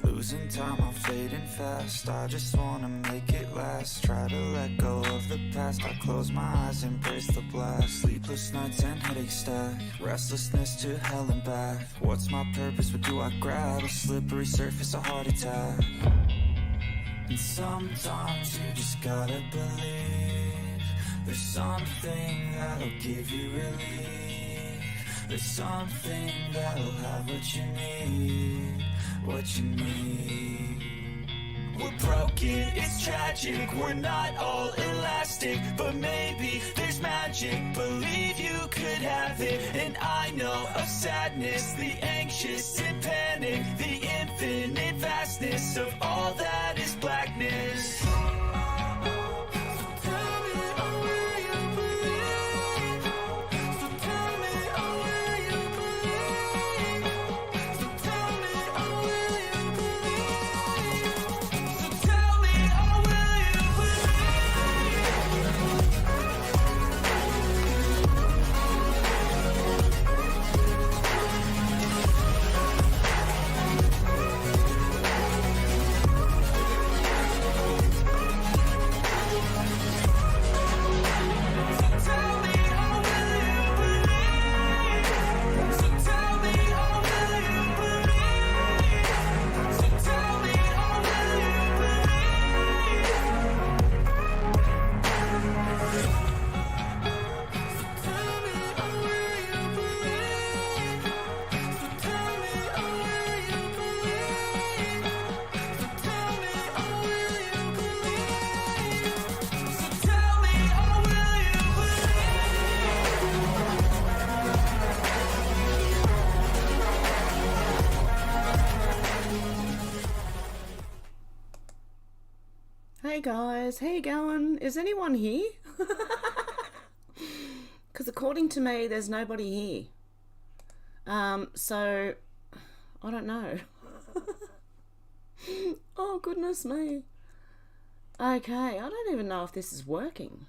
Losing time, I'm fading fast. I just wanna make it last. Try to let go of the past. I close my eyes, embrace the blast. Sleepless nights and headaches stack. Restlessness to hell and back. What's my purpose? What do I grab? A slippery surface, a heart attack. And sometimes you just gotta believe there's something that'll give you relief. There's something that'll have what you need. What you need. We're broken, it's tragic. We're not all elastic, but maybe there's magic. Believe you could have it. And I know of sadness, the anxious and panic, the infinite vastness of all that is blackness. Hey guys, how you going? Is anyone here? Because according to me, there's nobody here. So, I don't know. Oh, goodness me. Okay, I don't even know if this is working.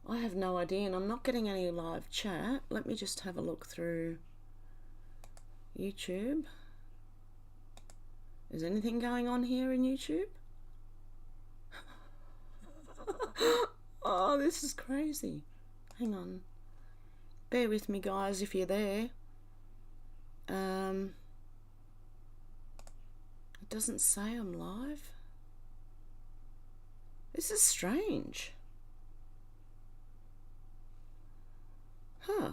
I have no idea, and I'm not getting any live chat. Let me just have a look through YouTube. Is anything going on here in YouTube? Oh, this is crazy. Hang on. Bear with me, guys, if you're there. It doesn't say I'm live. This is strange. Huh.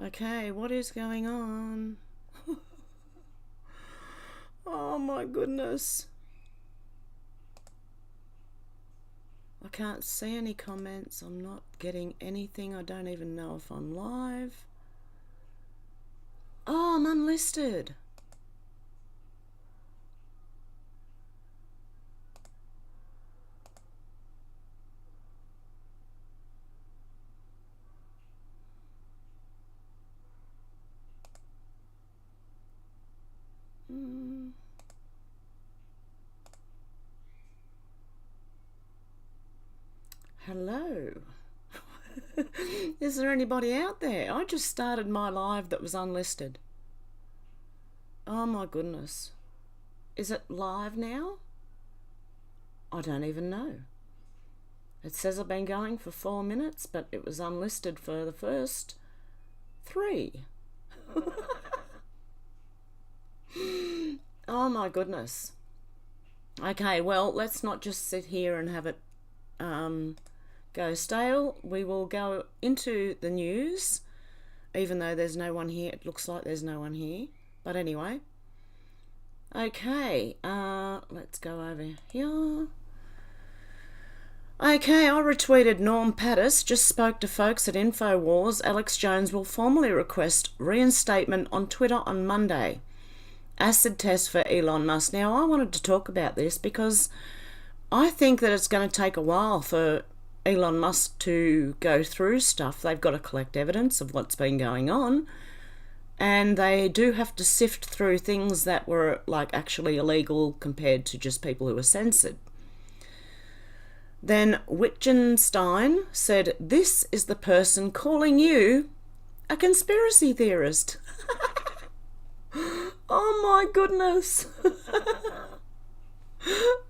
Okay, what is going on? Oh my goodness. I can't see any comments. I'm not getting anything. I don't even know if I'm live. Oh, I'm unlisted. Hello. Is there anybody out there? I just started my live that was unlisted. Oh my goodness. Is it live now? I don't even know. It says I've been going for 4 minutes, but it was unlisted for the first 3. Oh my goodness. Okay, well, let's not just sit here and have it go stale. We will go into the news, even though there's no one here. It looks like there's no one here. But anyway. Okay, let's go over here. Okay, I retweeted Norm Pattis, just spoke to folks at InfoWars. Alex Jones will formally request reinstatement on Twitter on Monday. Acid test for Elon Musk. Now, I wanted to talk about this because I think that it's going to take a while for Elon Musk to go through stuff. They've got to collect evidence of what's been going on, and they do have to sift through things that were like actually illegal compared to just people who were censored. Then Wittgenstein said, "This is the person calling you a conspiracy theorist." Oh my goodness.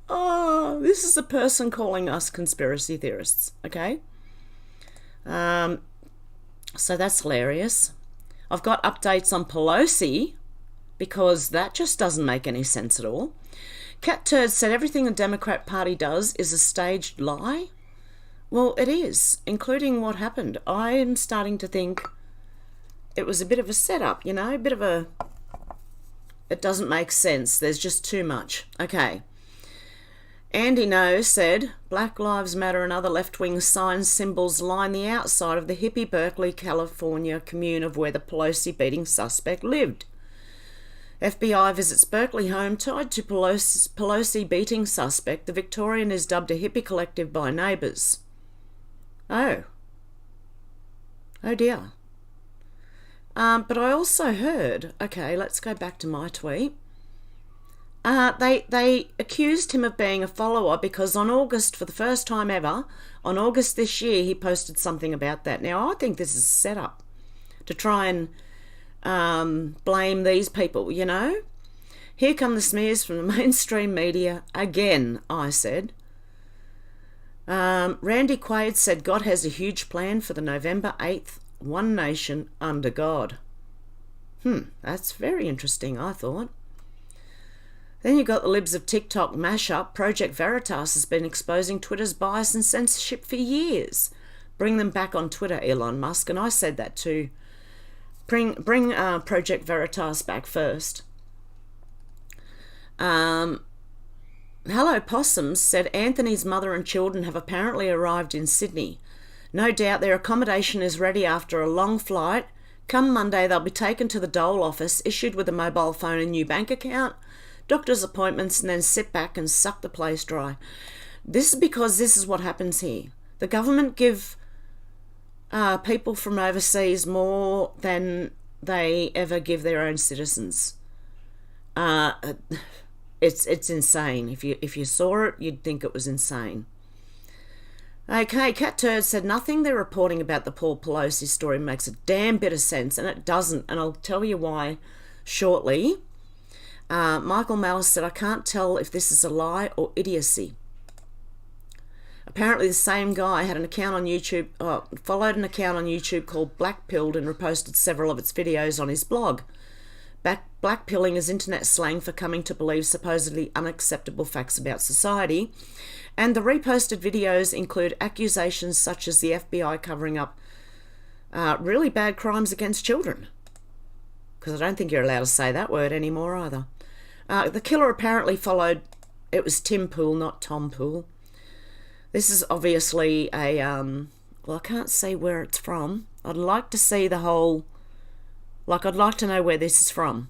Oh, this is a person calling us conspiracy theorists, okay? So that's hilarious. I've got updates on Pelosi because that just doesn't make any sense at all. Cat Turd said everything the Democrat Party does is a staged lie. Well, it is, including what happened. I am starting to think it was a bit of a setup, you know, it doesn't make sense. There's just too much. Okay. Andy No said, Black Lives Matter and other left-wing signs, symbols line the outside of the hippie Berkeley, California commune of where the Pelosi beating suspect lived. FBI visits Berkeley home tied to Pelosi beating suspect. The Victorian is dubbed a hippie collective by neighbours. Oh dear. But I also heard, okay, let's go back to my tweet. They accused him of being a follower because on August, for the first time ever, on August this year, he posted something about that. Now, I think this is a setup to try and blame these people, you know. Here come the smears from the mainstream media again, I said. Randy Quaid said God has a huge plan for the November 8th One Nation under God. That's very interesting, I thought. Then you got the libs of TikTok mashup. Project Veritas has been exposing Twitter's bias and censorship for years. Bring them back on Twitter, Elon Musk. And I said that too. Bring Project Veritas back first. Hello Possums said Anthony's mother and children have apparently arrived in Sydney. No doubt their accommodation is ready after a long flight. Come Monday, they'll be taken to the dole office, issued with a mobile phone and new bank account, doctor's appointments, and then sit back and suck the place dry. This is because this is what happens here. The government give people from overseas more than they ever give their own citizens. It's insane. If you saw it, you'd think it was insane. Okay, Cat Turd said nothing they're reporting about the Paul Pelosi story makes a damn bit of sense, and it doesn't, and I'll tell you why shortly. Michael Malice said, I can't tell if this is a lie or idiocy. Apparently the same guy had an account on YouTube, followed an account on YouTube called Blackpilled and reposted several of its videos on his blog. Blackpilling is internet slang for coming to believe supposedly unacceptable facts about society, and the reposted videos include accusations such as the FBI covering up really bad crimes against children. Because I don't think you're allowed to say that word anymore either. The killer apparently followed, it was Tim Pool, not Tom Pool. This is obviously a, well, I can't say where it's from. I'd like to see the whole, I'd like to know where this is from.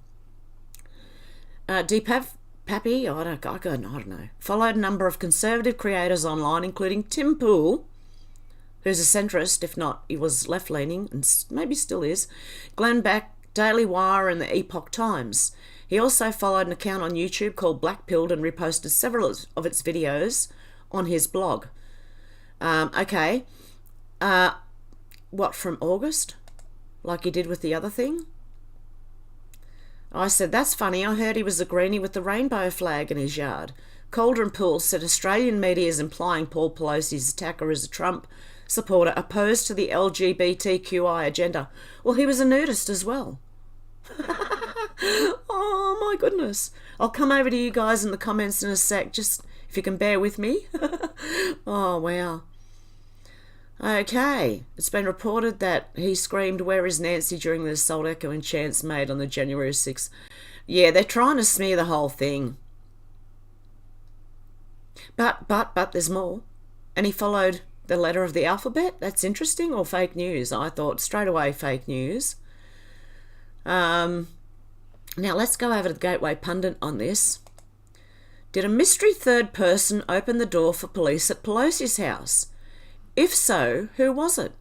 Pappy, I don't know, followed a number of conservative creators online, including Tim Pool, who's a centrist, if not, he was left-leaning, and maybe still is, Glenn Beck, Daily Wire, and the Epoch Times. He also followed an account on YouTube called Blackpilled and reposted several of its videos on his blog. Okay. What, from August? Like he did with the other thing? I said, that's funny. I heard he was a greenie with the rainbow flag in his yard. Cauldron Pool said Australian media is implying Paul Pelosi's attacker is a Trump supporter opposed to the LGBTQI agenda. Well, he was a nudist as well. Oh, my goodness. I'll come over to you guys in the comments in a sec, just if you can bear with me. Oh, wow. Okay, it's been reported that he screamed, "Where is Nancy?" during the assault echoing chants made on the January 6th. Yeah, they're trying to smear the whole thing. But there's more. And he followed the letter of the alphabet? That's interesting, or fake news? I thought straight away fake news. Now let's go over to the Gateway Pundit on this. Did a mystery third person open the door for police at Pelosi's house? If so, who was it?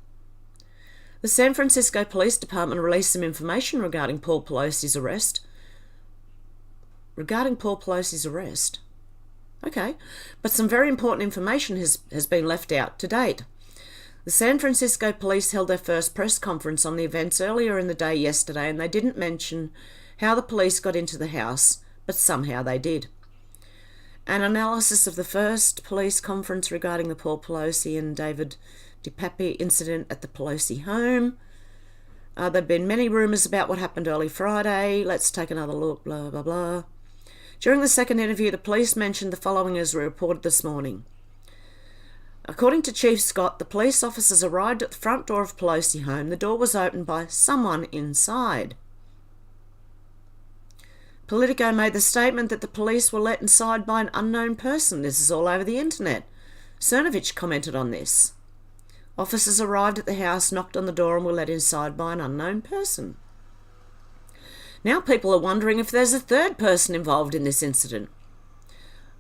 The San Francisco Police Department released some information regarding Paul Pelosi's arrest. Okay, but some very important information has been left out to date. The San Francisco police held their first press conference on the events earlier in the day yesterday, and they didn't mention how the police got into the house, but somehow they did. An analysis of the first police conference regarding the Paul Pelosi and David DePape incident at the Pelosi home. There have been many rumours about what happened early Friday. Let's take another look, blah, blah, blah. During the second interview, the police mentioned the following as reported this morning. According to Chief Scott, the police officers arrived at the front door of Pelosi home. The door was opened by someone inside. Politico made the statement that the police were let inside by an unknown person. This is all over the internet. Cernovich commented on this. Officers arrived at the house, knocked on the door, and were let inside by an unknown person. Now people are wondering if there's a third person involved in this incident.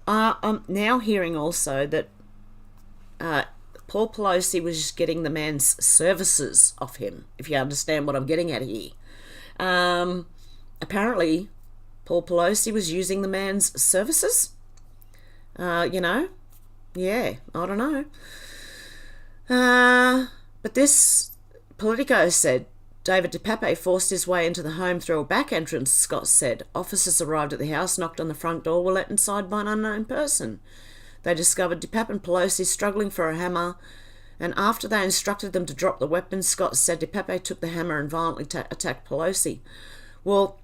I'm now hearing also that Paul Pelosi was getting the man's services off him, if you understand what I'm getting at here. Apparently, Paul Pelosi was using the man's services. Yeah, I don't know. But this, Politico said, David DePape forced his way into the home through a back entrance, Scott said. Officers arrived at the house, knocked on the front door, were let inside by an unknown person. They discovered DePape and Pelosi struggling for a hammer, and after they instructed them to drop the weapons, Scott said DePape took the hammer and violently attacked Pelosi. Well,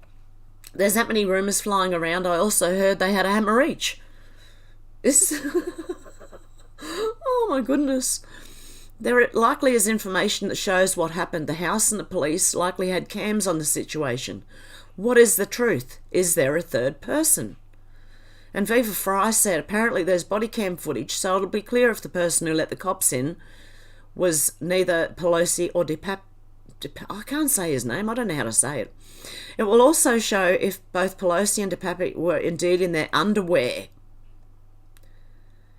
there's that many rumours flying around. I also heard they had a hammer each. Oh my goodness. There likely is information that shows what happened. The house and the police likely had cams on the situation. What is the truth? Is there a third person? And Viva Fry said apparently there's body cam footage, so it'll be clear if the person who let the cops in was neither Pelosi or DePape. I can't say his name. I don't know how to say it. It will also show if both Pelosi and DePape were indeed in their underwear.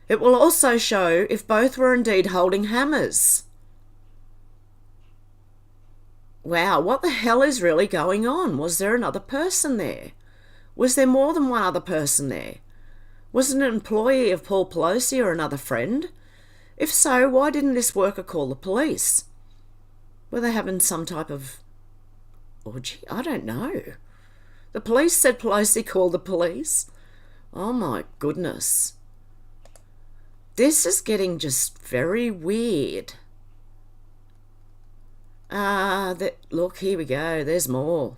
It will also show if both were indeed holding hammers. Wow, what the hell is really going on? Was there another person there? Was there more than one other person there? Was it an employee of Paul Pelosi or another friend? If so, why didn't this worker call the police? Were they having some type of orgy? I don't know. The police said Pelosi called the police. Oh my goodness. This is getting just very weird. Look, here we go. There's more.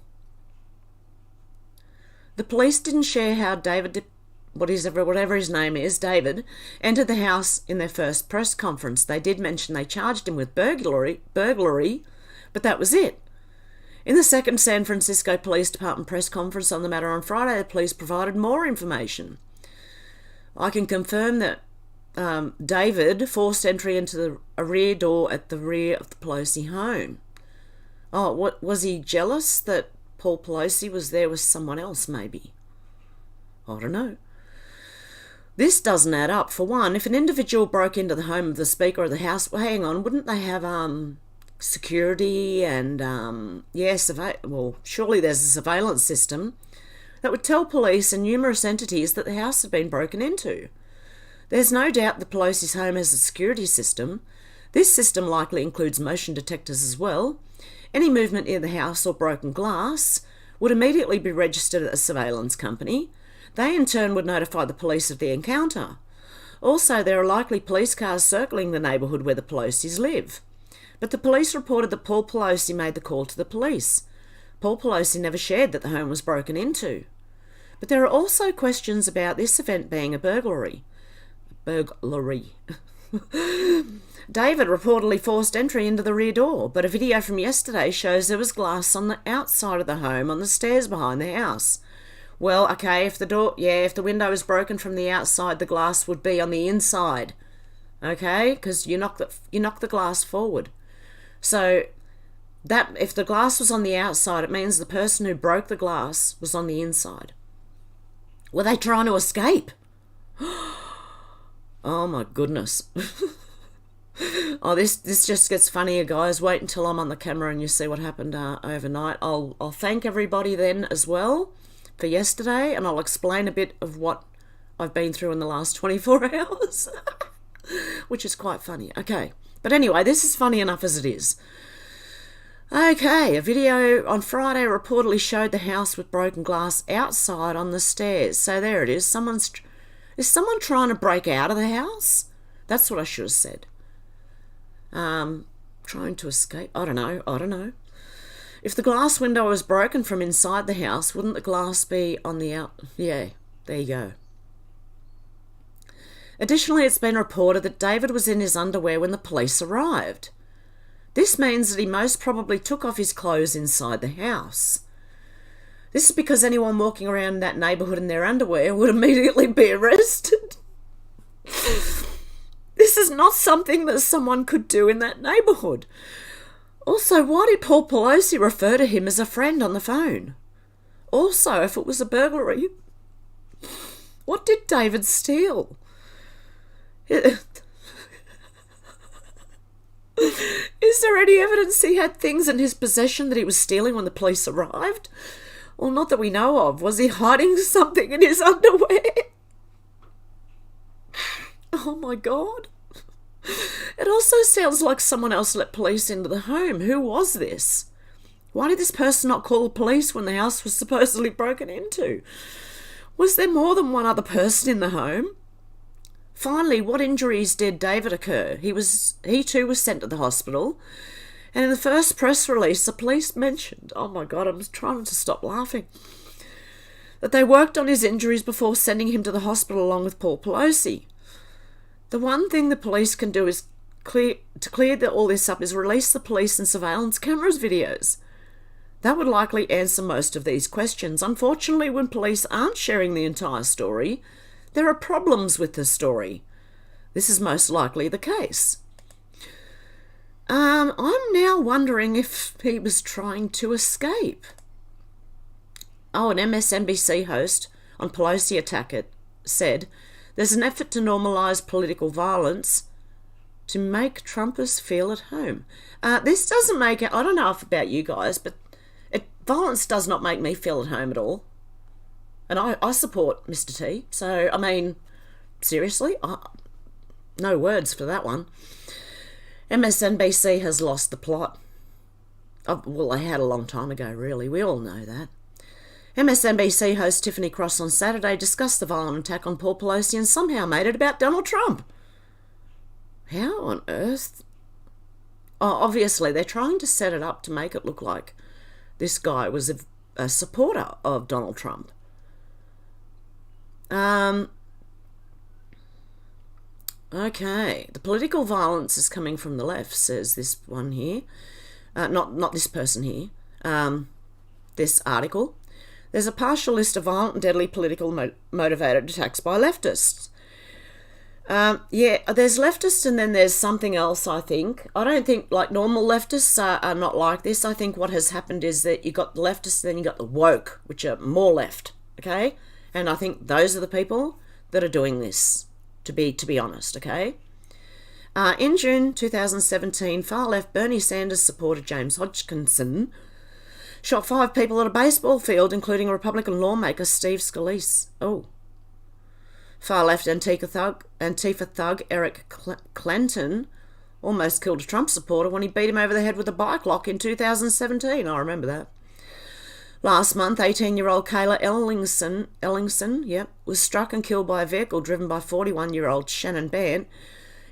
The police didn't share how David, whatever his name is, David, entered the house in their first press conference. They did mention they charged him with burglary, but that was it. In the second San Francisco Police Department press conference on the matter on Friday, the police provided more information. I can confirm that David forced entry into a rear door at the rear of the Pelosi home. Oh, what was he jealous that Paul Pelosi was there with someone else, maybe? I don't know. This doesn't add up. For one, if an individual broke into the home of the Speaker of the House, well, hang on, wouldn't they have security and, surely there's a surveillance system that would tell police and numerous entities that the house had been broken into. There's no doubt the Pelosi's home has a security system. This system likely includes motion detectors as well. Any movement near the house or broken glass would immediately be registered at a surveillance company. They in turn would notify the police of the encounter. Also, there are likely police cars circling the neighbourhood where the Pelosi's live. But the police reported that Paul Pelosi made the call to the police. Paul Pelosi never shared that the home was broken into. But there are also questions about this event being a burglary. David reportedly forced entry into the rear door, but a video from yesterday shows there was glass on the outside of the home on the stairs behind the house. Well, okay, if the window is broken from the outside, the glass would be on the inside. Okay, because you knock the glass forward. So that if the glass was on the outside, it means the person who broke the glass was on the inside. Were they trying to escape? Oh my goodness. Oh, this just gets funnier, guys. Wait until I'm on the camera and you see what happened overnight. I'll thank everybody then as well for yesterday, and I'll explain a bit of what I've been through in the last 24 hours, which is quite funny. Okay, but anyway, this is funny enough as it is. Okay, a video on Friday reportedly showed the house with broken glass outside on the stairs. So there it is. Is someone trying to break out of the house? That's what I should have said. Trying to escape? I don't know. If the glass window was broken from inside the house, wouldn't the glass be on the out? Yeah, there you go. Additionally, it's been reported that David was in his underwear when the police arrived. This means that he most probably took off his clothes inside the house. This is because anyone walking around that neighbourhood in their underwear would immediately be arrested. This is not something that someone could do in that neighbourhood. Also, why did Paul Pelosi refer to him as a friend on the phone? Also, if it was a burglary, what did David steal? Is there any evidence he had things in his possession that he was stealing when the police arrived? Well, not that we know of. Was he hiding something in his underwear? Oh my God. It also sounds like someone else let police into the home. Who was this? Why did this person not call the police when the house was supposedly broken into? Was there more than one other person in the home? Finally, what injuries did David occur? He too was sent to the hospital. And in the first press release, the police mentioned, oh my God, I'm trying to stop laughing, that they worked on his injuries before sending him to the hospital along with Paul Pelosi. The one thing the police can do is clear all this up is release the police and surveillance cameras videos. That would likely answer most of these questions. Unfortunately, when police aren't sharing the entire story, there are problems with the story. This is most likely the case. I'm now wondering if he was trying to escape. Oh, an MSNBC host on Pelosi attack said, there's an effort to normalise political violence to make Trumpers feel at home. This doesn't make it, I don't know about you guys, but violence does not make me feel at home at all. And I support Mr. T. So, I mean, seriously, no words for that one. MSNBC has lost the plot. Well, they had a long time ago, really. We all know that. MSNBC host Tiffany Cross on Saturday discussed the violent attack on Paul Pelosi and somehow made it about Donald Trump. How on earth? Oh, obviously, they're trying to set it up to make it look like this guy was a supporter of Donald Trump. Okay, the political violence is coming from the left, says this one here. Not this person here. This article. There's a partial list of violent and deadly political motivated attacks by leftists. Yeah, there's leftists and then there's something else, I think. I don't think like normal leftists are not like this. I think what has happened is that you got the leftists, then you got the woke, which are more left, okay? And I think those are the people that are doing this, to be honest, okay? In June 2017, far-left Bernie Sanders supporter James Hodgkinson shot 5 people at a baseball field, including Republican lawmaker Steve Scalise. Oh. Far-left Antifa thug Eric Clanton almost killed a Trump supporter when he beat him over the head with a bike lock in 2017. I remember that. Last month, 18-year-old Kayla Ellingson, was struck and killed by a vehicle driven by 41-year-old Shannon Bant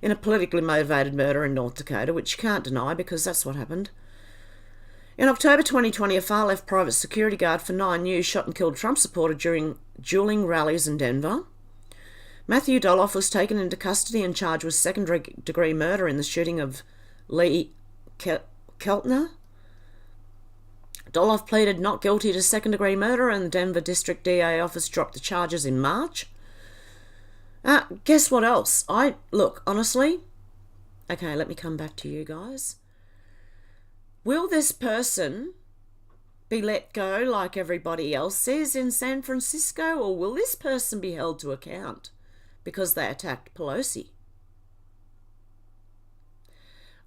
in a politically motivated murder in North Dakota, which you can't deny because that's what happened. In October 2020, a far-left private security guard for 9 News shot and killed a Trump supporter during dueling rallies in Denver. Matthew Doloff was taken into custody and charged with second-degree murder in the shooting of Lee Keltner. Doloff pleaded not guilty to second-degree murder and the Denver District DA office dropped the charges in March. Guess what else? Look, honestly, okay, let me come back to you guys. Will this person be let go like everybody else is in San Francisco, or will this person be held to account because they attacked Pelosi?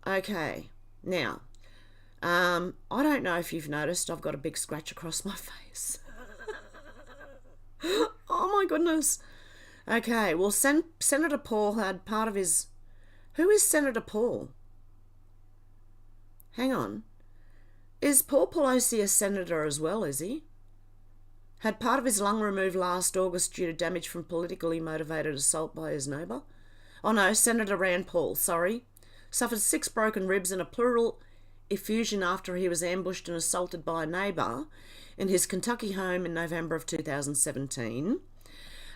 Okay, now, I don't know if you've noticed, I've got a big scratch across my face. Oh my goodness. Okay, well, Senator Paul had part of his... Who is Senator Paul? Hang on. Is Paul Pelosi a senator as well, is he? Had part of his lung removed last August due to damage from politically motivated assault by his neighbour. Oh no, Senator Rand Paul, sorry. Suffered 6 broken ribs and a pleural effusion after he was ambushed and assaulted by a neighbour in his Kentucky home in November of 2017.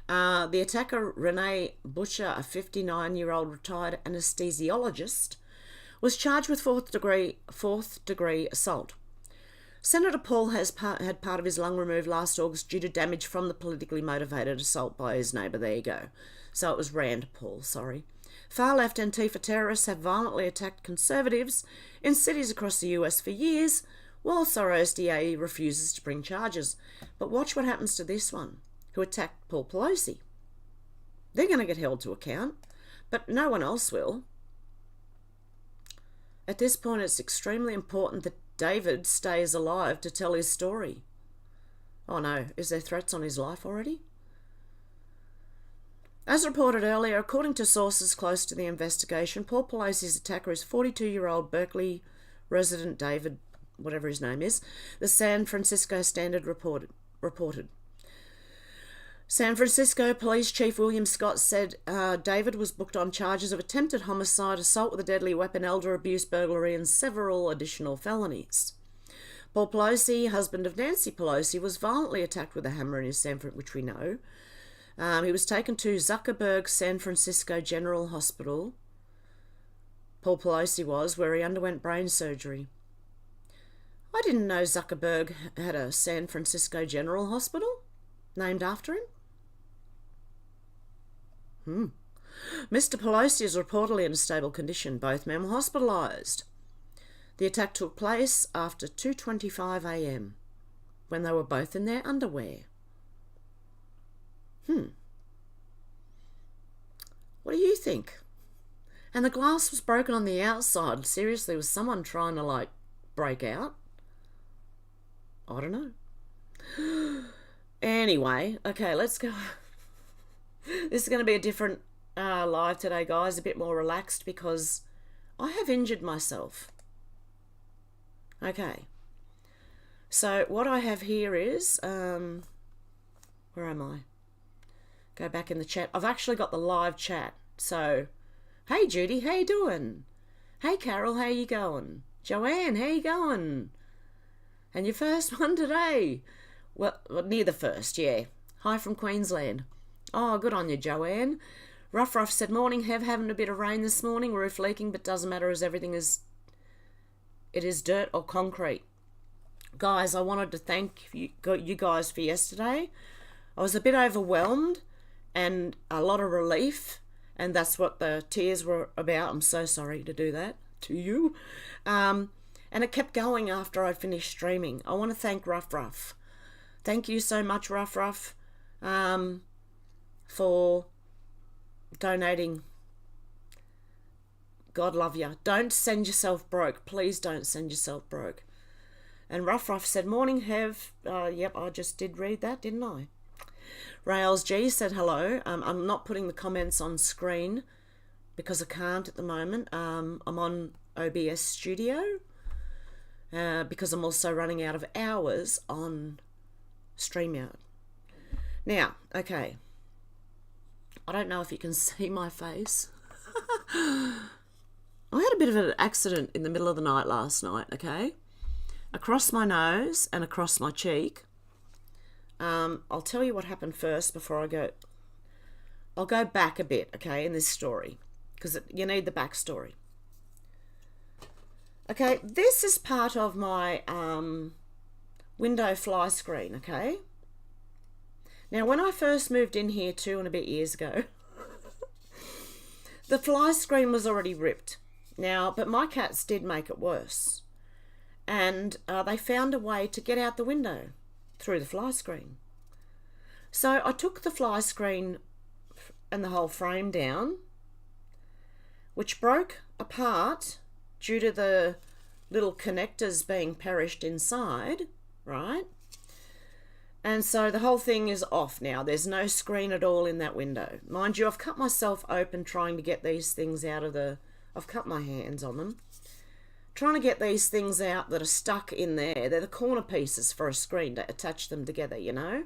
The attacker, Renee Butcher, a 59-year-old retired anaesthesiologist, was charged with fourth degree assault. Senator Paul had part of his lung removed last August due to damage from the politically motivated assault by his neighbour. There you go. So it was Rand Paul, sorry. Far-left Antifa terrorists have violently attacked conservatives in cities across the US for years, while Soros DA refuses to bring charges. But watch what happens to this one, who attacked Paul Pelosi. They're going to get held to account, but no one else will. At this point, it's extremely important that David stays alive to tell his story. Oh no, is there threats on his life already? As reported earlier, according to sources close to the investigation, Paul Pelosi's attacker is 42-year-old Berkeley resident David, whatever his name is, the San Francisco Standard reported. San Francisco Police Chief William Scott said David was booked on charges of attempted homicide, assault with a deadly weapon, elder abuse, burglary, and several additional felonies. Paul Pelosi, husband of Nancy Pelosi, was violently attacked with a hammer in his Sanford, which we know. He was taken to Zuckerberg San Francisco General Hospital. Paul Pelosi was, where he underwent brain surgery. I didn't know Zuckerberg had a San Francisco General Hospital named after him. Mr. Pelosi is reportedly in a stable condition. Both men were hospitalised. The attack took place after 2:25 a.m. when they were both in their underwear. What do you think? And the glass was broken on the outside. Seriously, was someone trying to, break out? I don't know. Anyway, okay, let's go. This is going to be a different live today, guys. A bit more relaxed because I have injured myself. Okay. So what I have here is... where am I? Go back in the chat. I've actually got the live chat. So, hey Judy, how you doing? Hey Carol, how you going? Joanne, how you going? And your first one today? Well, near the first, yeah. Hi from Queensland. Oh, good on you, Joanne. Ruff said, morning, having a bit of rain this morning, roof leaking, but doesn't matter as everything is... It is dirt or concrete. Guys, I wanted to thank you guys for yesterday. I was a bit overwhelmed and a lot of relief, and that's what the tears were about. I'm so sorry to do that to you. And it kept going after I finished streaming. I want to thank Ruff. Thank you so much, Ruff, for donating. God love you. Don't send yourself broke. Please don't send yourself broke. And Ruff said, morning, Hev. Yep, I just did read that, didn't I? Rails G said hello. I'm not putting the comments on screen because I can't at the moment. I'm on OBS Studio because I'm also running out of hours on StreamYard. Now, okay. I don't know if you can see my face. I had a bit of an accident in the middle of the night last night, okay? Across my nose and across my cheek. I'll tell you what happened first before I go. I'll go back a bit, okay, in this story, because you need the backstory. Okay, this is part of my window fly screen, okay? Now, when I first moved in here 2 and a bit years ago, the fly screen was already ripped. Now, but my cats did make it worse. And they found a way to get out the window through the fly screen. So I took the fly screen and the whole frame down, which broke apart due to the little connectors being perished inside, right? And so the whole thing is off now. There's no screen at all in that window. Mind you, I've cut myself open trying to get these things out of the... I've cut my hands on them. Trying to get these things out that are stuck in there. They're the corner pieces for a screen to attach them together, you know?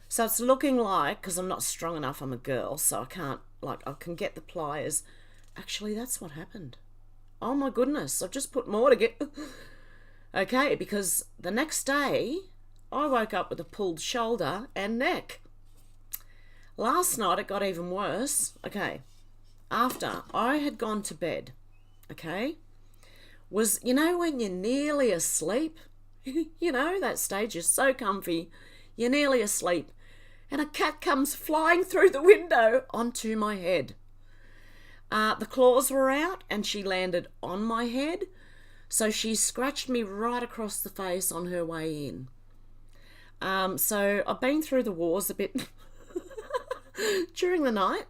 So it's looking like, because I'm not strong enough, I'm a girl, so I can't, like, I can get the pliers. Actually, that's what happened. Oh my goodness, I've just put more to get... Okay, because the next day, I woke up with a pulled shoulder and neck. Last night, it got even worse. Okay, after I had gone to bed, okay, was, you know, when you're nearly asleep? You know, that stage is so comfy, you're nearly asleep, and a cat comes flying through the window onto my head. The claws were out and she landed on my head, so she scratched me right across the face on her way in. So I've been through the wars a bit during the night,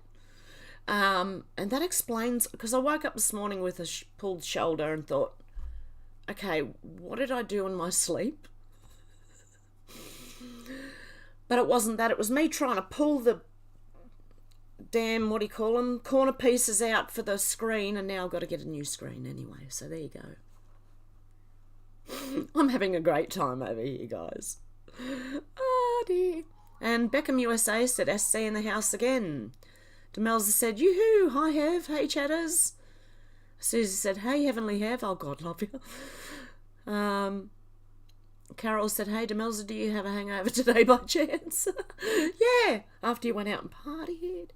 and that explains, because I woke up this morning with a pulled shoulder and thought, okay, what did I do in my sleep? But it wasn't that. It was me trying to pull the damn, what do you call them, corner pieces out for the screen, and now I've got to get a new screen anyway. So there you go. I'm having a great time over here, guys. Oh dear. And Beckham USA said, SC in the house again. Demelza said, yoo-hoo, hi Hev, hey chatters. Susie said, hey Heavenly Hev, oh God love you. Carol said, hey Demelza, do you have a hangover today by chance? Yeah, after you went out and partied.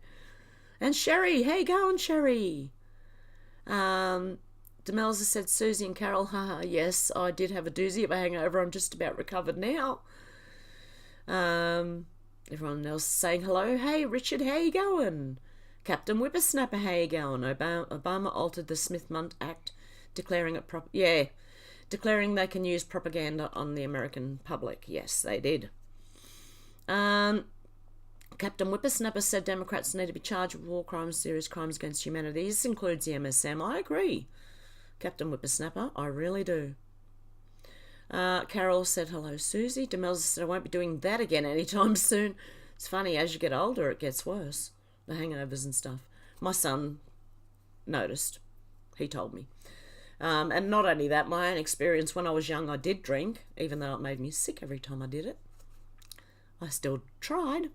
And Sherry, hey going Sherry. Demelza said, Susie and Carol, haha, yes, I did have a doozy of a hangover. I'm just about recovered now. Everyone else saying hello. Hey Richard, how you going? Captain Whippersnapper, how you going? Obama altered the Smith-Mundt Act, declaring it declaring they can use propaganda on the American public. Yes, they did. Captain Whippersnapper said Democrats need to be charged with war crimes, serious crimes against humanity. This includes the MSM. I agree, Captain Whippersnapper. I really do. Carol said, hello, Susie. Demelza said, I won't be doing that again anytime soon. It's funny, as you get older, it gets worse. The hangovers and stuff. My son noticed. He told me. And not only that, my own experience when I was young, I did drink, even though it made me sick every time I did it. I still tried.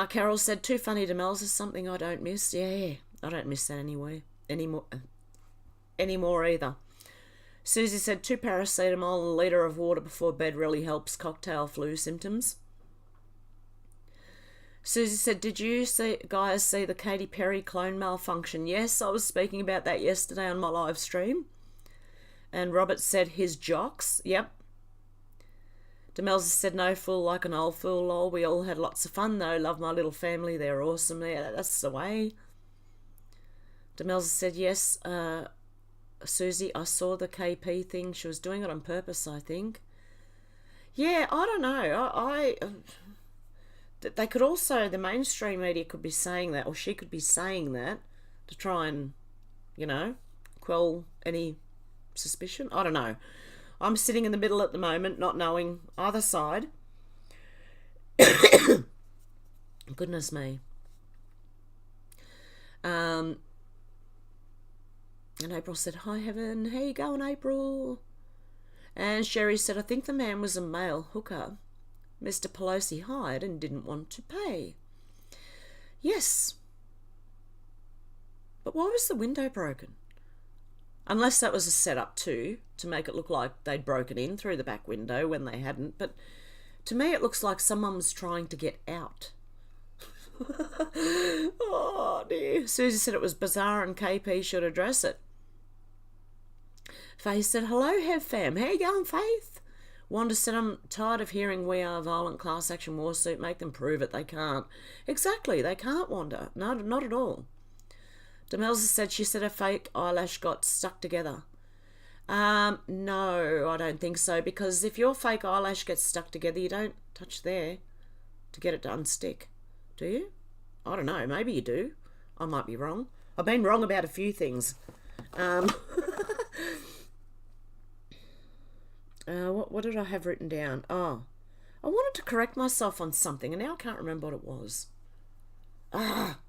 Carol said, too funny, Demelza, something I don't miss. Yeah, I don't miss that anymore either. Susie said, 2 paracetamol and a litre of water before bed really helps cocktail flu symptoms. Susie said, did you guys see the Katy Perry clone malfunction? Yes, I was speaking about that yesterday on my live stream. And Robert said, his jocks. Yep. Demelza said, no fool like an old fool, lol. We all had lots of fun though. Love my little family. They're awesome. Yeah, that's the way. Demelza said, yes, Susie, I saw the KP thing. She was doing it on purpose, I think. Yeah, I don't know. They could also, the mainstream media could be saying that, or she could be saying that to try and, you know, quell any suspicion. I don't know. I'm sitting in the middle at the moment, not knowing either side. Goodness me. And April said, hi Heaven, how you going, April? And Sherry said, I think the man was a male hooker Mr. Pelosi hired and didn't want to pay. Yes. But why was the window broken? Unless that was a setup too, to make it look like they'd broken in through the back window when they hadn't. But to me it looks like someone was trying to get out. Oh dear. Susie said it was bizarre and KP should address it. Faith said, hello, Hev fam. How you going, Faith? Wanda said, I'm tired of hearing we are a violent class action lawsuit. Make them prove it. They can't. Exactly. They can't, Wanda. No, not at all. Demelza said she said her fake eyelash got stuck together. No, I don't think so. Because if your fake eyelash gets stuck together, you don't touch there to get it to unstick. Do you? I don't know. Maybe you do. I might be wrong. I've been wrong about a few things. What did I have written down? Oh, I wanted to correct myself on something, and now I can't remember what it was. Ah,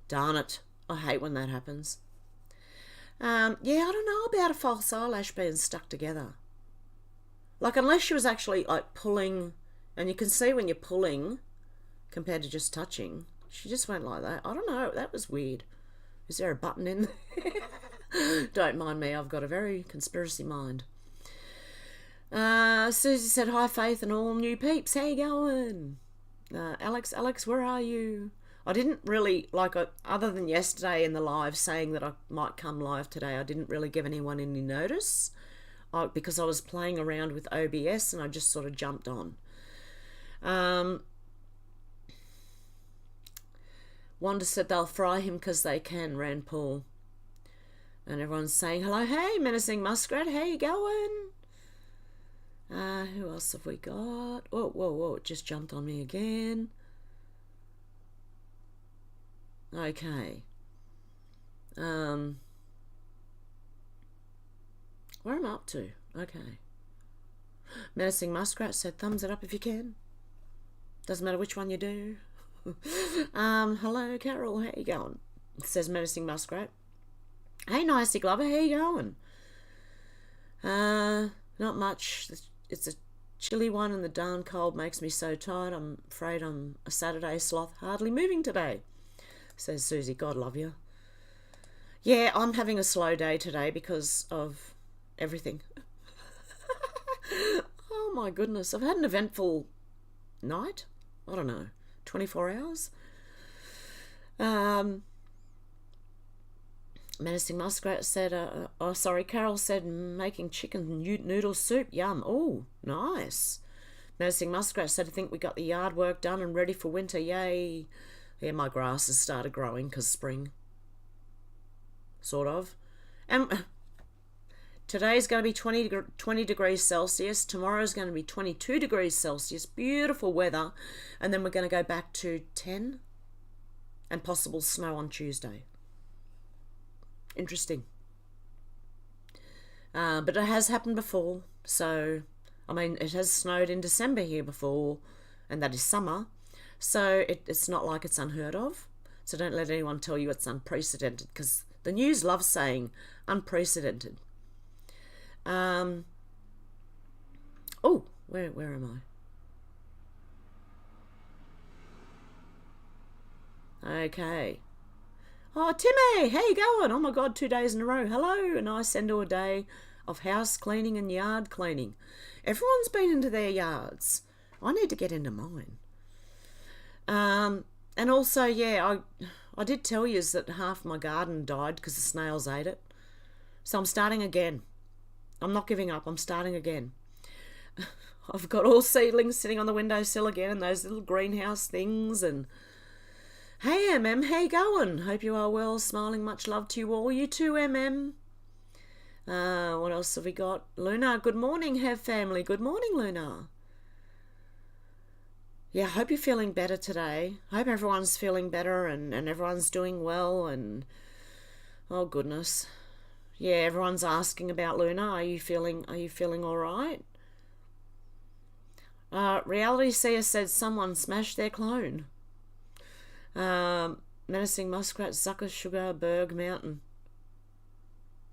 darn it. I hate when that happens. Yeah, I don't know about a false eyelash being stuck together. Like, unless she was actually, like, pulling, and you can see when you're pulling compared to just touching. She just went like that. I don't know. That was weird. Is there a button in there? Don't mind me. I've got a very conspiracy mind. Susie said, hi, Faith and all new peeps. How you going? Alex, where are you? I didn't really, like, other than yesterday in the live saying that I might come live today, I didn't really give anyone any notice because I was playing around with OBS and I just sort of jumped on. Wanda said they'll fry him because they can, Rand Paul. And everyone's saying, hello, hey, Menacing Muskrat, how you going? Who else have we got? Whoa, it just jumped on me again. Okay. Where am I up to? Okay. Menacing Muskrat said thumbs it up if you can. Doesn't matter which one you do. Hello, Carol, how you going? Says Menacing Muskrat. Hey, Nicey Glover, how you going? Not much. It's a chilly one and the darn cold makes me so tired. I'm afraid I'm a Saturday sloth, hardly moving today. Says Susie, God love you. Yeah, I'm having a slow day today because of everything. Oh my goodness, I've had an eventful night. I don't know, 24 hours. Menacing Muskrat said, Carol said making chicken noodle soup, yum. Oh, nice. Menacing Muskrat said, I think we got the yard work done and ready for winter, yay. Yeah, my grass has started growing because spring. Sort of. And today's going to be 20 degrees Celsius. Tomorrow's going to be 22 degrees Celsius. Beautiful weather. And then we're going to go back to 10 and possible snow on Tuesday. Interesting. But it has happened before. So, I mean, it has snowed in December here before, and that is summer. So it's not like it's unheard of. So don't let anyone tell you it's unprecedented, because the news loves saying unprecedented. Oh, where am I? Okay. Oh, Timmy, how you going? Oh my God, 2 days in a row. Hello, a nice end of a day of house cleaning and yard cleaning. Everyone's been into their yards. I need to get into mine. And also, yeah, I did tell you that half my garden died because the snails ate it. So I'm starting again. I'm not giving up. I'm starting again. I've got all seedlings sitting on the windowsill again and those little greenhouse things. And hey, MM, how you going? Hope you are well. Smiling, much love to you all. You too, MM. What else have we got? Luna, good morning, Hev family. Good morning, Luna. Yeah, I hope you're feeling better today. I hope everyone's feeling better and everyone's doing well and oh goodness. Yeah, everyone's asking about Luna. Are you feeling all right? Reality Seer said someone smashed their clone. Menacing Muskrat, Zucker, Sugar, Berg, Mountain.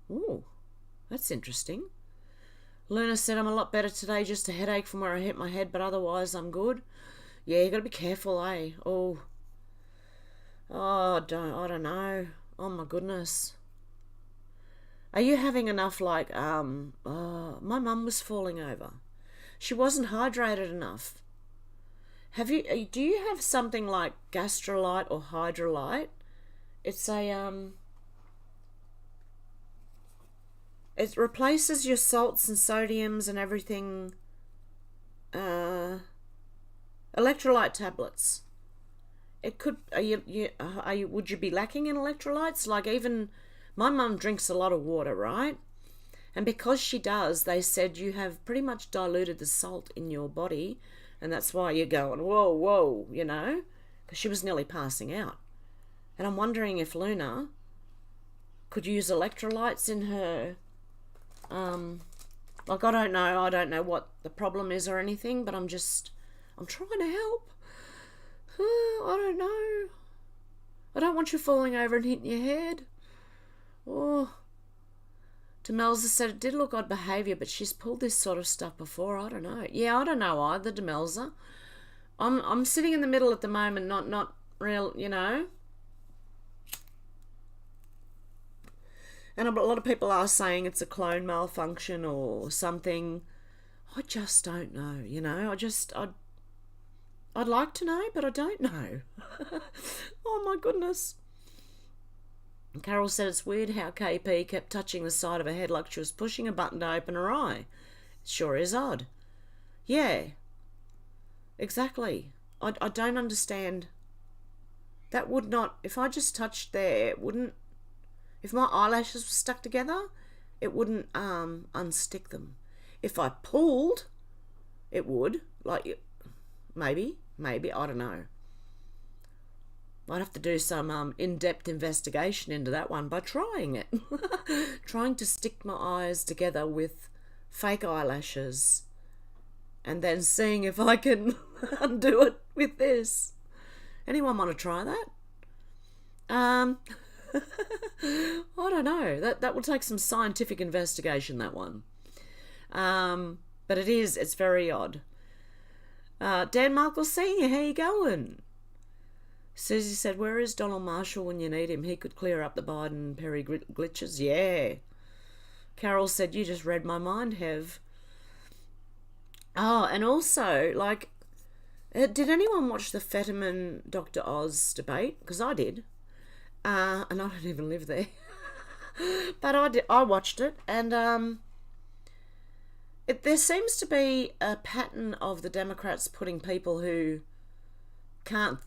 Ooh, that's interesting. Luna said, I'm a lot better today, just a headache from where I hit my head, but otherwise I'm good. Yeah, you got to be careful, eh? I don't know. Oh my goodness. Are you having enough, like, my mum was falling over. She wasn't hydrated enough. Do you have something like Gastrolite or Hydrolite? It's it replaces your salts and sodiums and everything, electrolyte tablets. It could, would you be lacking in electrolytes? Like, even my mum drinks a lot of water, right? And because she does, they said you have pretty much diluted the salt in your body, and that's why you're going, whoa, you know, because she was nearly passing out. And I'm wondering if Luna could use electrolytes in her Like, I don't know what the problem is or anything, but I'm trying to help. I don't know. I don't want you falling over and hitting your head. Oh. Demelza said it did look odd behaviour, but she's pulled this sort of stuff before. I don't know. Yeah, I don't know either, Demelza. I'm sitting in the middle at the moment, not real, you know. And a lot of people are saying it's a clone malfunction or something. I just don't know, you know. I'd like to know, but I don't know. Oh my goodness. Carol said it's weird how KP kept touching the side of her head like she was pushing a button to open her eye. It sure is odd. Yeah. Exactly. I don't understand. That would not... If I just touched there, it wouldn't... If my eyelashes were stuck together, it wouldn't unstick them. If I pulled, it would. Like, maybe, I don't know. I'd have to do some in-depth investigation into that one by trying it. Trying to stick my eyes together with fake eyelashes and then seeing if I can undo it with this. Anyone want to try that? I don't know. That will take some scientific investigation, that one. But it's very odd. Dan Markle Senior, how you going? Susie said, where is Donald Marshall when you need him? He could clear up the Biden Perry glitches. Yeah. Carol said, you just read my mind, Hev. Oh, and also, like, did anyone watch the Fetterman Dr. Oz debate? Because I did. And I don't even live there. But I watched it, and there seems to be a pattern of the Democrats putting people who can't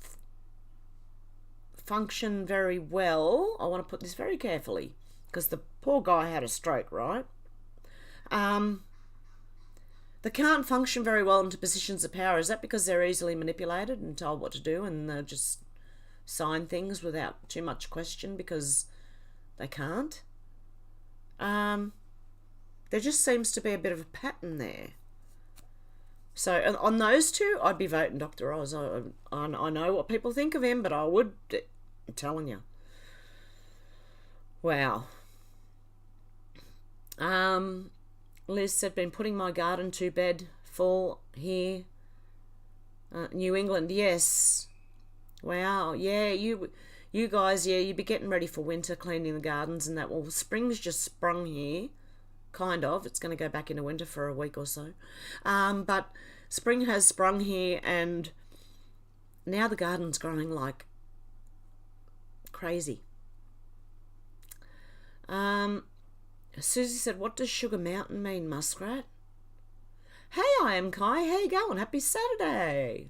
function very well. I want to put this very carefully, because the poor guy had a stroke, right? They can't function very well into positions of power. Is that because they're easily manipulated and told what to do, and they'll just sign things without too much question because they can't? There just seems to be a bit of a pattern there. So on those two, I'd be voting Dr. Oz. I know what people think of him, but I would... I'm telling you. Wow. Liz said, been putting my garden to bed full here. New England, yes. Wow, yeah, you guys, yeah, you'd be getting ready for winter, cleaning the gardens and that. Well, spring's just sprung here, kind of. It's going to go back into winter for a week or so. But spring has sprung here, and now the garden's growing like crazy. Susie said, what does Sugar Mountain mean, Muskrat? Hey, I am Kai. How you going? Happy Saturday.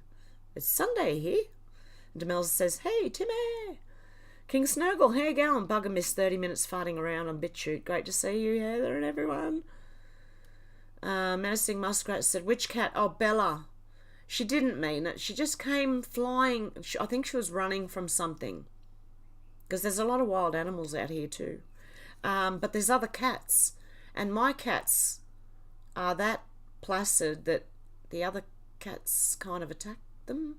It's Sunday here. Demelza says, hey, Timmy. King Snowgle, how you going? Bugger missed 30 minutes farting around on BitChute. Great to see you, Heather and everyone. Menacing Muskrat said, which cat? Oh, Bella. She didn't mean it. She just came flying. I think she was running from something. Because there's a lot of wild animals out here too. But there's other cats. And my cats are that placid that the other cats kind of attack them.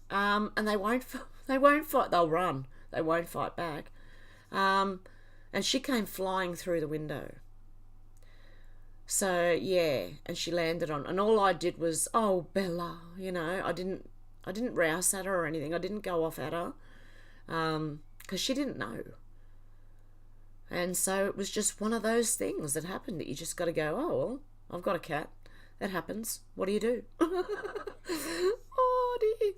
And they won't fight. They'll run. They won't fight back. And she came flying through the window. So yeah, and she landed on, and all I did was, oh, Bella, you know, I didn't rouse at her or anything. I didn't go off at her, because she didn't know. And so it was just one of those things that happened that you just got to go, oh, well, I've got a cat. That happens. What do you do? Oh, dear.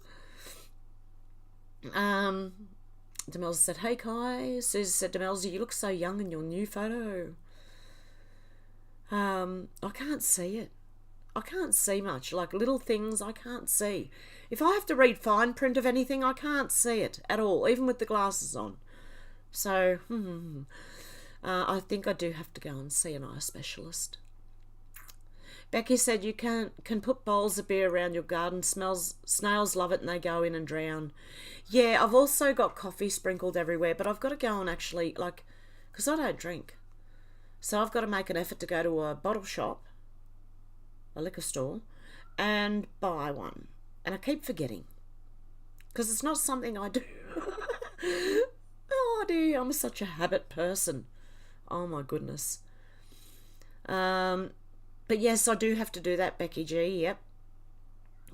Demelza said, hey, Kai. Susie said, Demelza, you look so young in your new photo. I can't see it. I can't see much. Like little things I can't see. If I have to read fine print of anything, I can't see it at all, even with the glasses on. So, I think I do have to go and see an eye specialist. Becky said you can put bowls of beer around your garden. Snails love it and they go in and drown. Yeah, I've also got coffee sprinkled everywhere, but I've got to go and actually, like, because I don't drink. So I've got to make an effort to go to a bottle shop, a liquor store, and buy one. And I keep forgetting. Because it's not something I do. Oh dear, I'm such a habit person. Oh my goodness. But yes, I do have to do that, Becky G. Yep.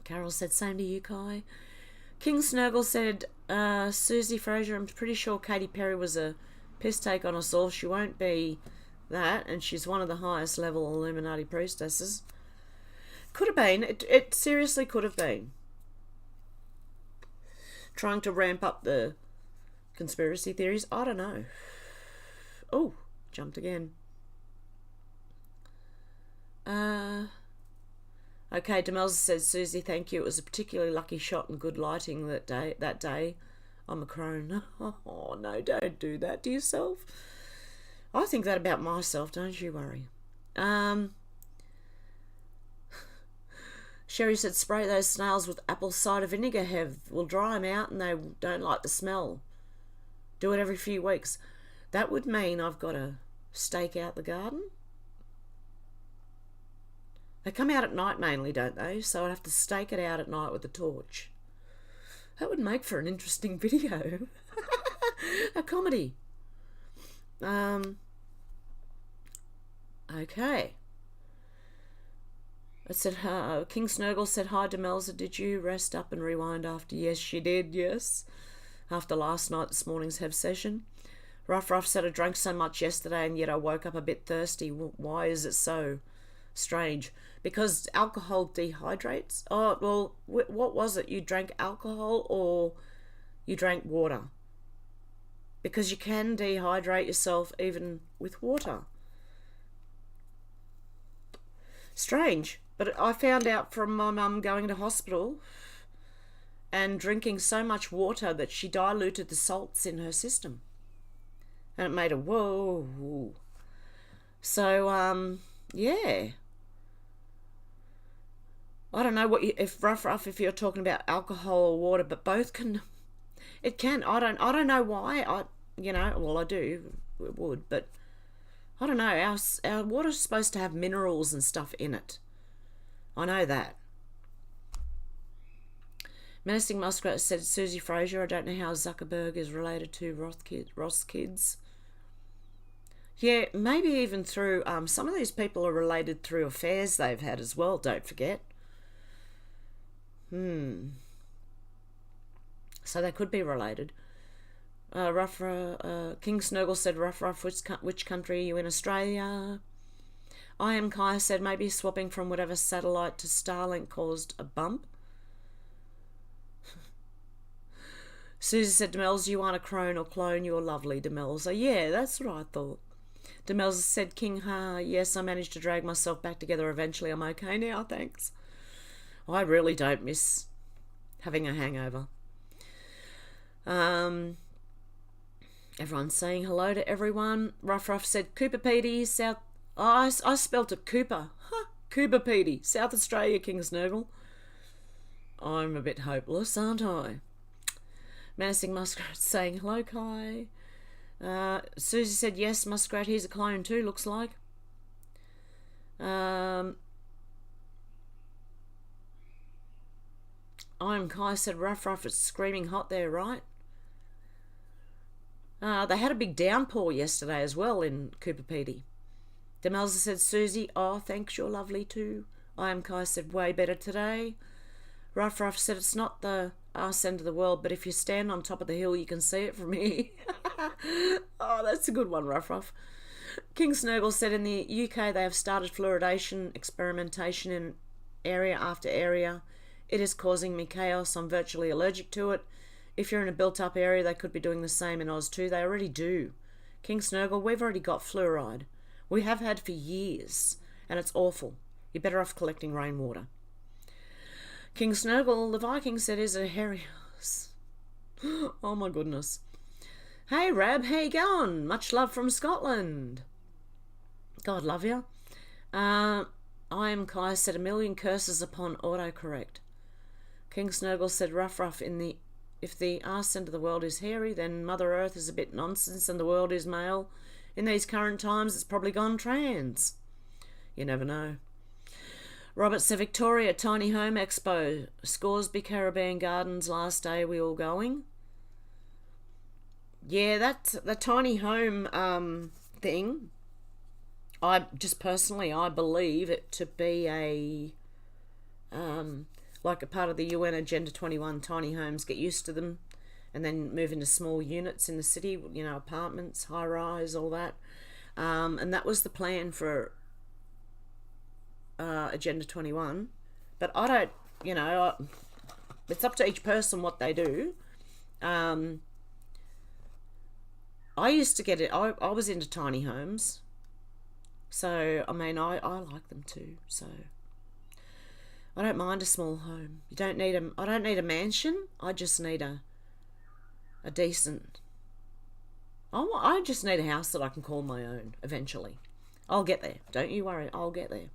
Carol said, same to you, Kai. King Snurgle said, Susie Fraser, I'm pretty sure Katy Perry was a piss take on us all. She won't be that, and she's one of the highest level Illuminati priestesses. Could have been. It seriously could have been. Trying to ramp up the conspiracy theories. I don't know. Oh, jumped again. Okay, Demelza says, Susie, thank you. It was a particularly lucky shot and good lighting that day. I'm a crone. Oh, no, don't do that to yourself. I think that about myself, don't you worry. Sherry said, spray those snails with apple cider vinegar, Hev. Will dry them out and they don't like the smell. Do it every few weeks. That would mean I've got to stake out the garden. They come out at night mainly, don't they? So I'd have to stake it out at night with a torch. That would make for an interesting video. A comedy. Okay. I said, King Snurgle said, hi, Demelza, did you rest up and rewind after? Yes, she did, yes. After last night, this morning's Hev session. Ruff said, I drank so much yesterday and yet I woke up a bit thirsty. Why is it so strange? Because alcohol dehydrates. Oh, well, what was it? You drank alcohol or you drank water? Because you can dehydrate yourself even with water. Strange. But I found out from my mum going to hospital and drinking so much water that she diluted the salts in her system. And it made a whoa. So, yeah. I don't know if if you're talking about alcohol or water, but both can. It can. I don't know why. I do. It would, but I don't know. Our water's supposed to have minerals and stuff in it. I know that. Menacing Muskrat said, Susie Fraser, I don't know how Zuckerberg is related to Ross kids. Yeah, maybe even through some of these people are related through affairs they've had as well. Don't forget. So they could be related. King Snurgle said, Ruff, which country are you in? Australia? I Am Kai said, maybe swapping from whatever satellite to Starlink caused a bump. Susie said, Demelza, you aren't a crone or clone, you're lovely, Demelza. Yeah, that's what I thought. Demelza said, King, yes, I managed to drag myself back together eventually. I'm okay now, thanks. I really don't miss having a hangover. Everyone's saying hello to everyone. Ruff said, Cooper Petey, South... Oh, I spelt it Cooper. Cooper Petey, South Australia, King Snurgle. I'm a bit hopeless, aren't I? Menacing Muskrat saying, hello, Kai. Susie said, yes, Muskrat, he's a clone too, looks like. I'm Kai said, Ruff, it's screaming hot there, right? They had a big downpour yesterday as well in Cooper Petey. Demelza said, Susie, oh, thanks, you're lovely too. I Am Kai said, way better today. Ruff said, it's not the arse end of the world, but if you stand on top of the hill, you can see it from here. Oh, that's a good one, Ruff. King Snurgle said, in the UK, they have started fluoridation experimentation in area after area. It is causing me chaos. I'm virtually allergic to it. If you're in a built-up area, they could be doing the same in Oz too. They already do. King Snurgle, we've already got fluoride. We have had for years, and it's awful. You're better off collecting rainwater. King Snurgle, the Viking said, is a hairy ass. Oh my goodness. Hey Rab, how you going? Much love from Scotland. God love you. I Am Kai said, a million curses upon autocorrect. King Snurgle said, Ruff, if the arse end of the world is hairy, then Mother Earth is a bit nonsense and the world is male. in these current times, it's probably gone trans. You never know. Robert said, Victoria, Tiny Home Expo, Scoresby Caribbean Gardens, last day, we all going? Yeah, that's the tiny home thing. I believe it to be a like a part of the UN Agenda 21. Tiny homes, get used to them, and then move into small units in the city. You know, apartments, high rise, all that. And that was the plan for Agenda 21. But I don't, you know, it's up to each person what they do. I used to get it. I was into tiny homes. So, I mean, I like them too. So, I don't mind a small home. I don't need a mansion. I just need a decent. I just need a house that I can call my own eventually. I'll get there. Don't you worry. I'll get there.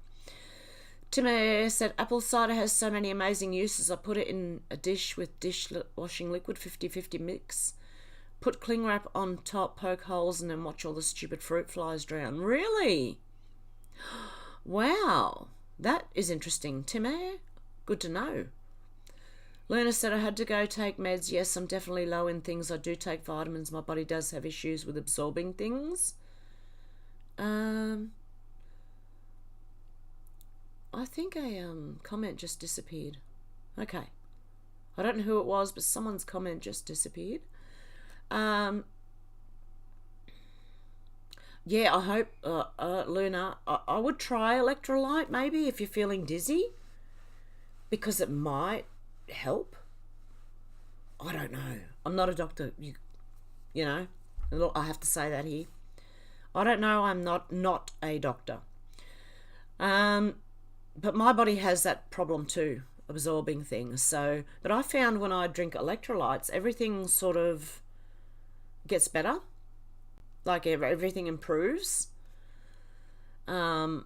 Timmy said, apple cider has so many amazing uses. I put it in a dish with dishwashing liquid, 50-50 mix. Put cling wrap on top, poke holes, and then watch all the stupid fruit flies drown. Really? Wow. That is interesting, Timmy. Good to know. Luna said, I had to go take meds. Yes, I'm definitely low in things. I do take vitamins. My body does have issues with absorbing things. I think a comment just disappeared. Okay. I don't know who it was, but someone's comment just disappeared. Yeah, I hope, Luna, I would try electrolyte maybe if you're feeling dizzy, because it might help. I don't know. I'm not a doctor. You know, I have to say that here. I don't know. I'm not a doctor. But my body has that problem too, absorbing things. So, but I found when I drink electrolytes, everything sort of gets better. Like everything improves. So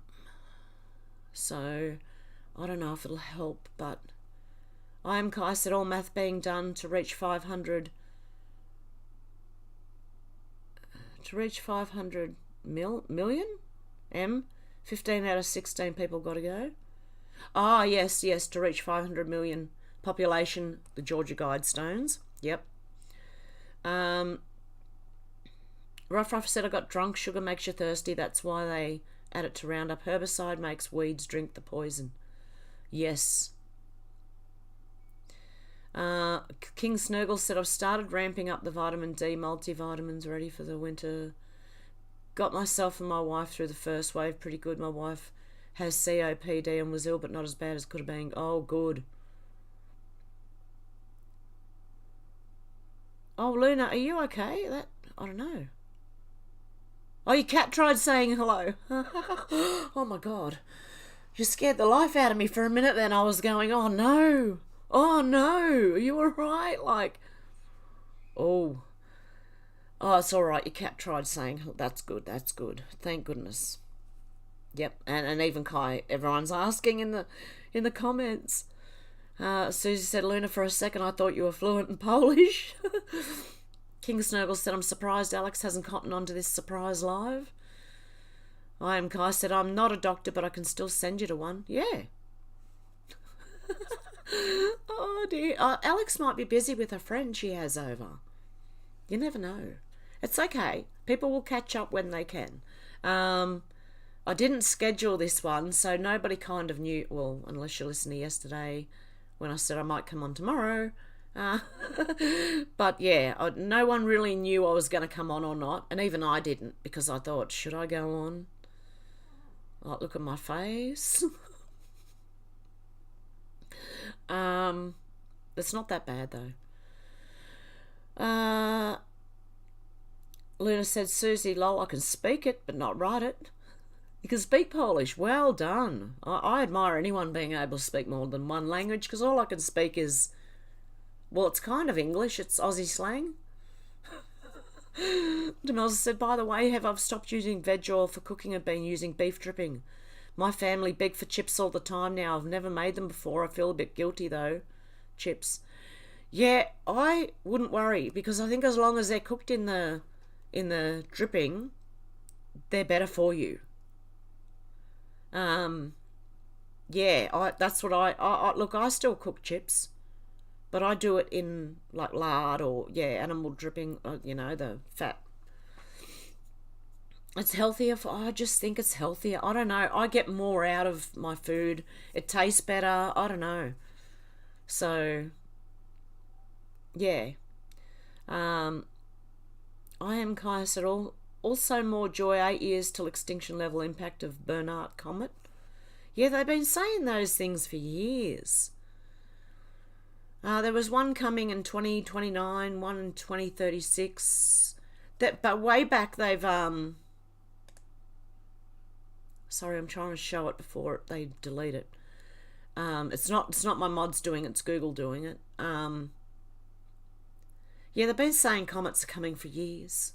I don't know if it'll help, but I said all math being done to reach 500 million. 15 out of 16 people got to go. Ah, yes, to reach 500 million population, the Georgia Guidestones. Yep. Ruff said, I got drunk. Sugar makes you thirsty. That's why they add it to Roundup. Herbicide makes weeds drink the poison. Yes. King Snurgle said, I've started ramping up the vitamin D multivitamins ready for the winter. Got myself and my wife through the first wave pretty good. My wife has COPD and was ill, but not as bad as could have been. Oh, good. Oh, Luna, are you okay? I don't know. Oh, your cat tried saying hello. Oh, my God. You scared the life out of me for a minute then. I was going, oh, no. Oh, no. Are you all right? Like, oh, it's all right. Your cat tried saying, that's good. Thank goodness. Yep, and even Kai, everyone's asking in the comments. Susie said, Luna, for a second I thought you were fluent in Polish. King Snurgle said, I'm surprised Alex hasn't cottoned onto this surprise live. Kai said, I'm not a doctor, but I can still send you to one. Yeah. Oh, dear. Alex might be busy with a friend she has over. You never know. It's okay. People will catch up when they can. I didn't schedule this one, so nobody kind of knew, well, unless you listened to yesterday when I said I might come on tomorrow. But yeah, no one really knew I was going to come on or not, and even I didn't, because I thought, should I go on? Like, look at my face. It's not that bad though. Luna said, Susie, lol, I can speak it but not write it. You can speak Polish. Well done. I admire anyone being able to speak more than one language, because all I can speak is, well, it's kind of English. It's Aussie slang. Demelza said, by the way, I've stopped using veg oil for cooking and been using beef dripping. My family beg for chips all the time now. I've never made them before. I feel a bit guilty though. Chips. Yeah, I wouldn't worry, because I think as long as they're cooked in the dripping, they're better for you. That's what I look, I still cook chips, but I do it in like lard or, animal dripping, the fat. It's healthier I just think it's healthier. I don't know. I get more out of my food. It tastes better. I don't know. So, yeah. I am Kaya said also more joy 8 years till extinction level impact of Bernard comet. Yeah, they've been saying those things for years. There was one coming in 2029, one in 2036. But way back they've sorry, I'm trying to show it before they delete it. It's not my mods doing it, it's Google doing it. They've been saying comets are coming for years.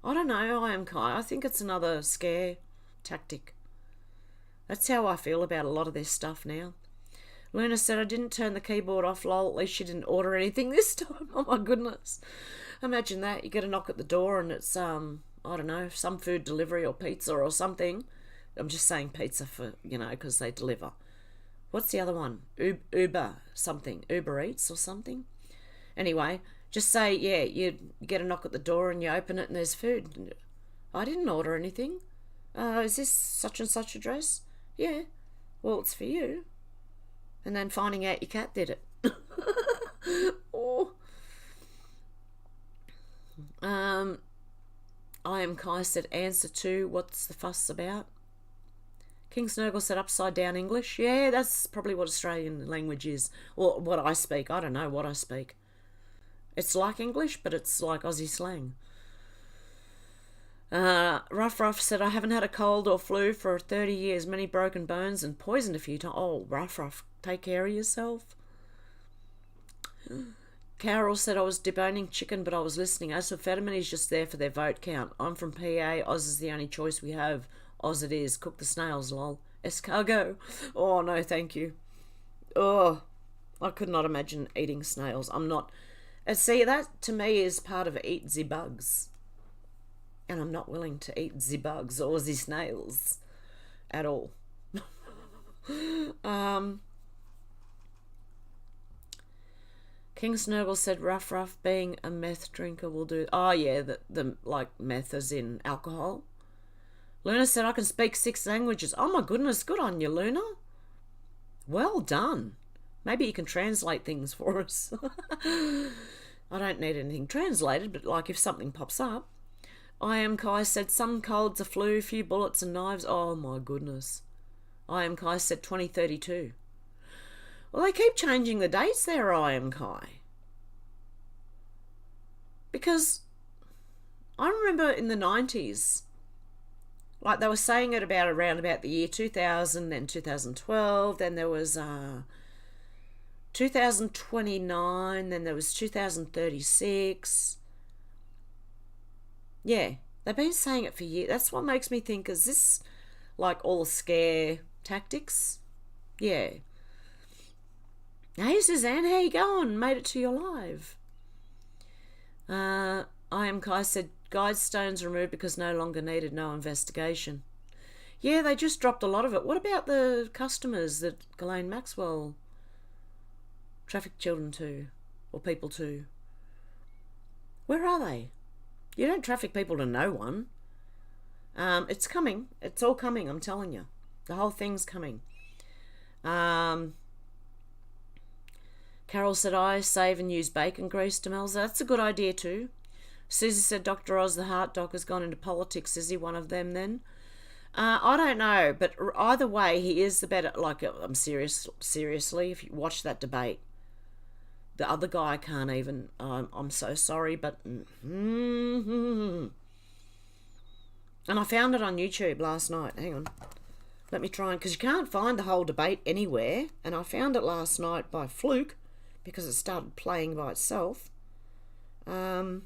I don't know, I am Kai. I think it's another scare tactic. That's how I feel about a lot of this stuff now. Luna said, I didn't turn the keyboard off, lol. At least she didn't order anything this time. Oh my goodness. Imagine that. You get a knock at the door and it's, I don't know, some food delivery or pizza or something. I'm just saying pizza for, because they deliver. What's the other one? Uber something. Uber Eats or something. Anyway, just say, you get a knock at the door and you open it and there's food. I didn't order anything. Is this such and such address? Yeah. Well, it's for you. And then finding out your cat did it. Oh. I am Kai said, answer to what's the fuss about? King Snurgle said upside down English. Yeah, that's probably what Australian language is. Or what I speak. I don't know what I speak. It's like English, but it's like Aussie slang. Ruff said, I haven't had a cold or flu for 30 years. Many broken bones and poisoned a few times. Oh, Ruff, take care of yourself. Carol said, I was deboning chicken, but I was listening. As for Fetterman, he's just there for their vote count. I'm from PA. Oz is the only choice we have. Oz it is. Cook the snails, lol. Escargot. Oh, no, thank you. Oh, I could not imagine eating snails. I'm not... see, that to me is part of eat the bugs. And I'm not willing to eat the bugs or the snails at all. King Snurgle said Ruff being a meth drinker will do... Oh, yeah, the like meth as in alcohol. Luna said, I can speak 6 languages. Oh, my goodness, good on you, Luna. Well done. Maybe you can translate things for us. I don't need anything translated, but like if something pops up. I am Kai said, some colds, a flu, few bullets and knives. Oh, my goodness. I am Kai said 2032. Well, they keep changing the dates there, I am Kai. Because I remember in the 90s, like they were saying it around about the year 2000, then 2012, then there was 2029, then there was 2036. Yeah, they've been saying it for years. That's what makes me think, is this like all scare tactics? Yeah. Hey Suzanne, how you going? Made it to your live. I am Kai said, guide stones removed because no longer needed, no investigation. Yeah, they just dropped a lot of it. What about the customers that Ghislaine Maxwell trafficked children to, or people to? Where are they? You don't traffic people to no one. It's coming. It's all coming, I'm telling you. The whole thing's coming. Carol said, I save and use bacon grease, Demelza. That's a good idea too. Susie said, Dr. Oz, the heart doc, has gone into politics. Is he one of them then? I don't know, but either way, he is the better. Like, I'm seriously, if you watch that debate, the other guy can't even. I'm so sorry, but and I found it on YouTube last night. Hang on, let me try, because you can't find the whole debate anywhere, and I found it last night by fluke because it started playing by itself. I've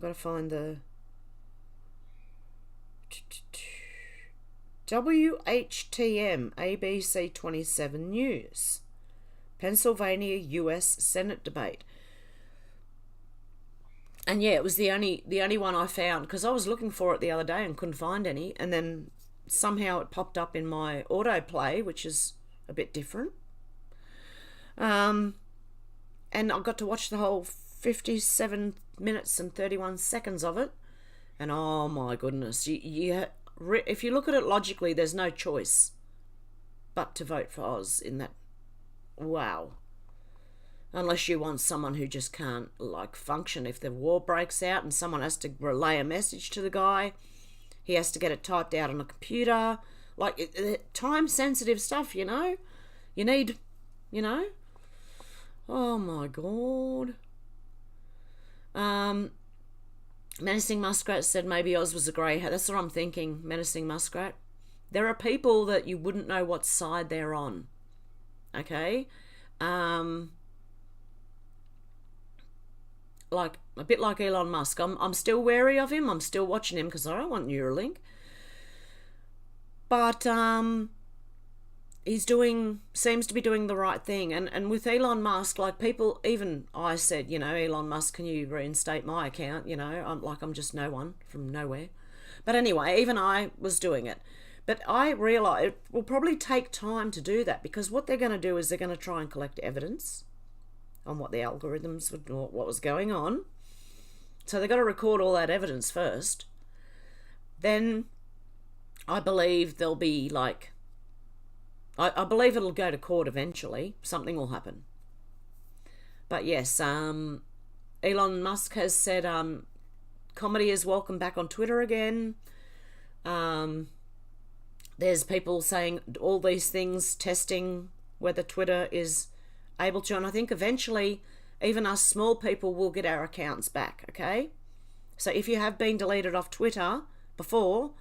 got to find the WHTM ABC 27 News. Pennsylvania U.S. Senate debate. And yeah, it was the only one I found, because I was looking for it the other day and couldn't find any, and then somehow it popped up in my autoplay, which is a bit different. And I got to watch the whole 57 minutes and 31 seconds of it, and oh my goodness, if you look at it logically, there's no choice but to vote for Oz in that. Wow. Unless you want someone who just can't, like, function. If the war breaks out and someone has to relay a message to the guy, he has to get it typed out on a computer. Like, time-sensitive stuff, you know? You need, you know? Oh, my God. Menacing Muskrat said maybe Oz was a grey hat. That's what I'm thinking, Menacing Muskrat. There are people that you wouldn't know what side they're on. Okay? Like a bit like Elon Musk. I'm still wary of him. I'm still watching him because I don't want Neuralink. But seems to be doing the right thing. And with Elon Musk, like, people, even I said, Elon Musk, can you reinstate my account? I'm just no one from nowhere. But anyway, even I was doing it. But I realise it will probably take time to do that, because what they're going to do is they're going to try and collect evidence on what the algorithms, what was going on. So they've got to record all that evidence first. Then I believe there'll be I believe it'll go to court eventually. Something will happen. But yes, Elon Musk has said comedy is welcome back on Twitter again. There's people saying all these things, testing whether Twitter is able to, and I think eventually even us small people will get our accounts back, okay? So if you have been deleted off Twitter before,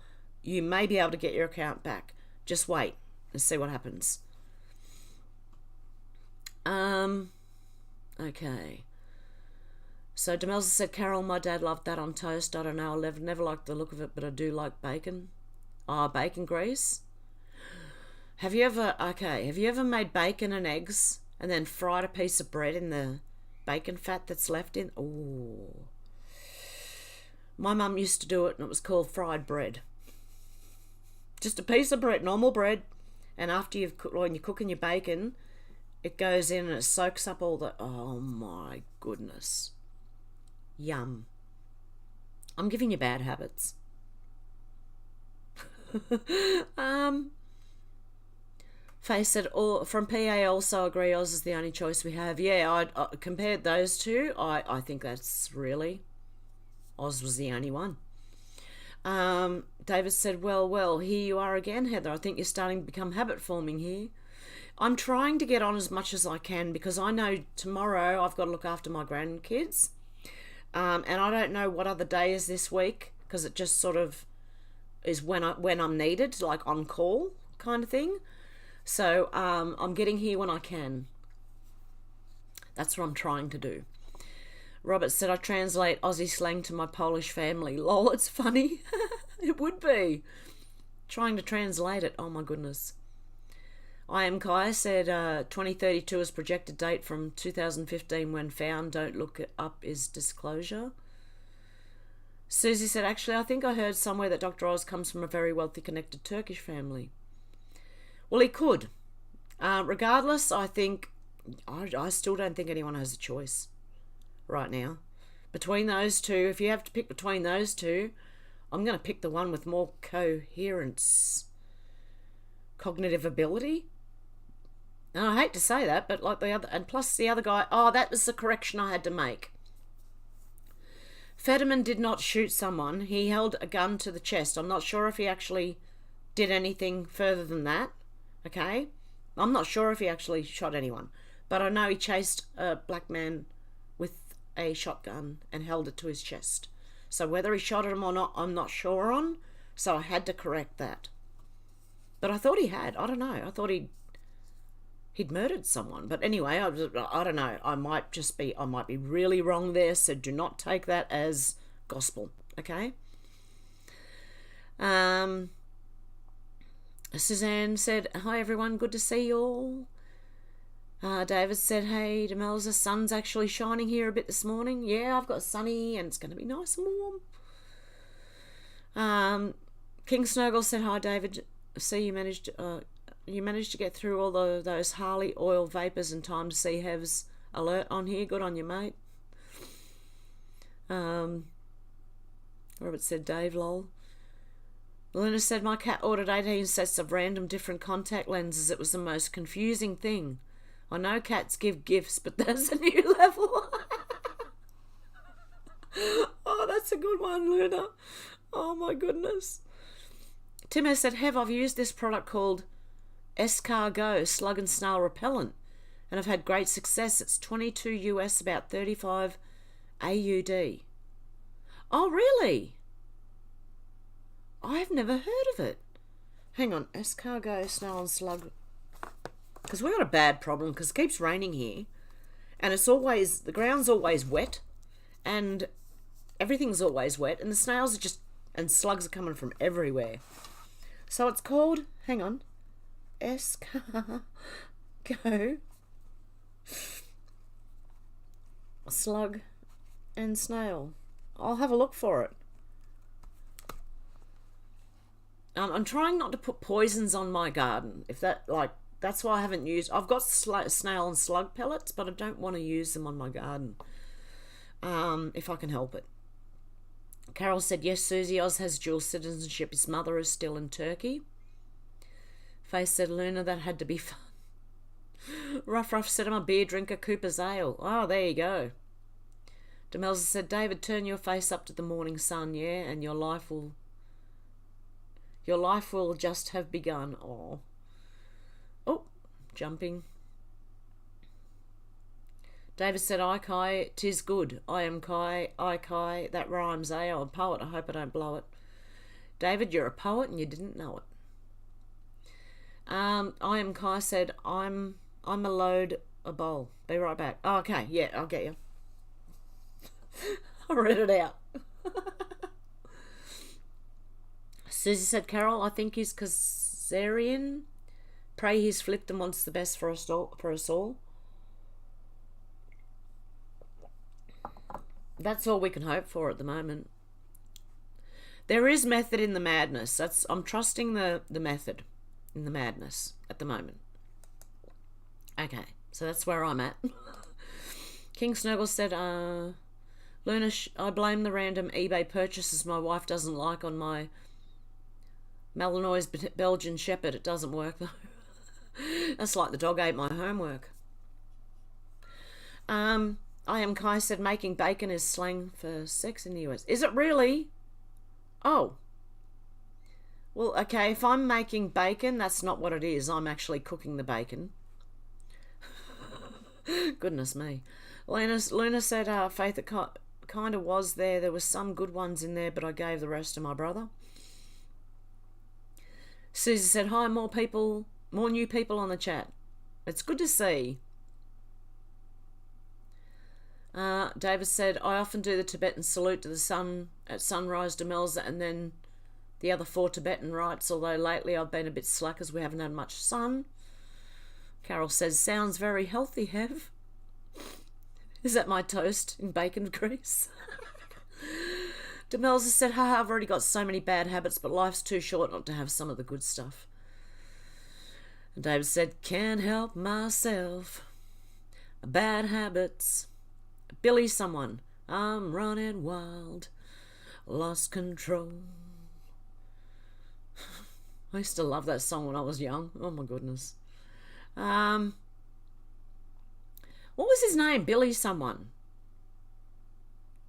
you may be able to get your account back. Just wait and see what happens. Okay. So Demelza said, Carol, my dad loved that on toast. I don't know, I never liked the look of it, but I do like bacon. Bacon grease. Have you ever made bacon and eggs and then fried a piece of bread in the bacon fat that's left in? Oh. My mum used to do it, and it was called fried bread. Just a piece of bread, normal bread, and after when you're cooking your bacon, it goes in and it soaks up all the... Oh my goodness. Yum. I'm giving you bad habits. Faye said, from PA also agree Oz is the only choice we have. Yeah, I compared those two. I think that's really... Oz was the only one. David said, well, here you are again, Heather. I think you're starting to become habit forming here. I'm trying to get on as much as I can, because I know tomorrow I've got to look after my grandkids. And I don't know what other day is this week, because it just sort of is when I'm needed, like on call kind of thing. So I'm getting here when I can. That's what I'm trying to do. Robert said, I translate Aussie slang to my Polish family. Lol, it's funny. It would be. Trying to translate it. Oh my goodness. I am Kai said 2032 is projected date from 2015 when found. Don't look it up is disclosure. Susie said, actually, I think I heard somewhere that Dr. Oz comes from a very wealthy, connected Turkish family. Well, he could. Regardless, I still don't think anyone has a choice right now. Between those two, if you have to pick between those two, I'm going to pick the one with more coherence, cognitive ability. And I hate to say that, but like the other, and plus the other guy, that was the correction I had to make. Fetterman did not shoot someone. He held a gun to the chest. I'm not sure if he actually did anything further than that. Okay? I'm not sure if he actually shot anyone. But I know he chased a black man with a shotgun and held it to his chest. So whether he shot him or not, I'm not sure on. So I had to correct that. But I thought he had. I don't know. I thought he'd murdered someone. But anyway, I don't know. I might be really wrong there, so do not take that as gospel, okay? Suzanne said, hi everyone, good to see you all. David said, hey, Demelza, the sun's actually shining here a bit this morning. Yeah, I've got sunny and it's going to be nice and warm. King Snowgall said, hi, David. See, you managed to get through all those Harley oil vapours in time to see Hev's alert on here. Good on you, mate. Robert said, Dave, lol. Luna said, my cat ordered 18 sets of random different contact lenses. It was the most confusing thing. I know cats give gifts, but that's a new level. Oh, that's a good one, Luna. Oh, my goodness. Tim has said, I've used this product called Escargot Slug and Snail Repellent, and I've had great success. It's 22 US, about 35 AUD. Oh, really? I've never heard of it. Hang on, Escargot Snail and Slug. Because we've got a bad problem because it keeps raining here. And it's always, the ground's always wet. And everything's always wet. And the snails are just, and slugs are coming from everywhere. So it's called, hang on, Escargot Slug and Snail. I'll have a look for it. I'm trying not to put poisons on my garden. If that, like, that's why I haven't used... I've got snail and slug pellets, but I don't want to use them on my garden. If I can help it. Carol said, yes, Susie Oz has dual citizenship. His mother is still in Turkey. Faith said, Luna, that had to be fun. Ruff said, I'm a beer drinker, Cooper's Ale. Oh, there you go. Demelza said, David, turn your face up to the morning sun, yeah, and your life will just have begun. Oh, jumping. David said, I Kai, 'tis good. I am Kai, I Kai. That rhymes, eh? I'm a poet. I hope I don't blow it. David, you're a poet and you didn't know it. I am Kai said, I'm a load a bowl. Be right back. Oh, okay, yeah, I'll get you. I read it out. Susie said, Carol, I think he's Kazarian. Pray he's flipped and wants the best for us all. That's all we can hope for at the moment. There is method in the madness. I'm trusting the method in the madness at the moment. Okay, so that's where I'm at. King Snuggle said, Luna, I blame the random eBay purchases my wife doesn't like on my Malinois Belgian Shepherd. It doesn't work though. That's like the dog ate my homework. I am Kai said making bacon is slang for sex in the US. Is it really? Oh. Well, okay, if I'm making bacon, that's not what it is. I'm actually cooking the bacon. Goodness me. Luna said, Faith, it kind of was there. There was some good ones in there, but I gave the rest to my brother. Susie said, hi, more new people on the chat. It's good to see. David said, I often do the Tibetan salute to the sun at sunrise, Demelza, and then the other 4 Tibetan rites, although lately I've been a bit slack as we haven't had much sun. Carol says, sounds very healthy, Hev. Is that my toast in bacon grease? Demelza said, haha, I've already got so many bad habits, but life's too short not to have some of the good stuff. And David said, can't help myself. Bad habits. Billy someone. I'm running wild. Lost control. I used to love that song when I was young. Oh my goodness. What was his name? Billy someone.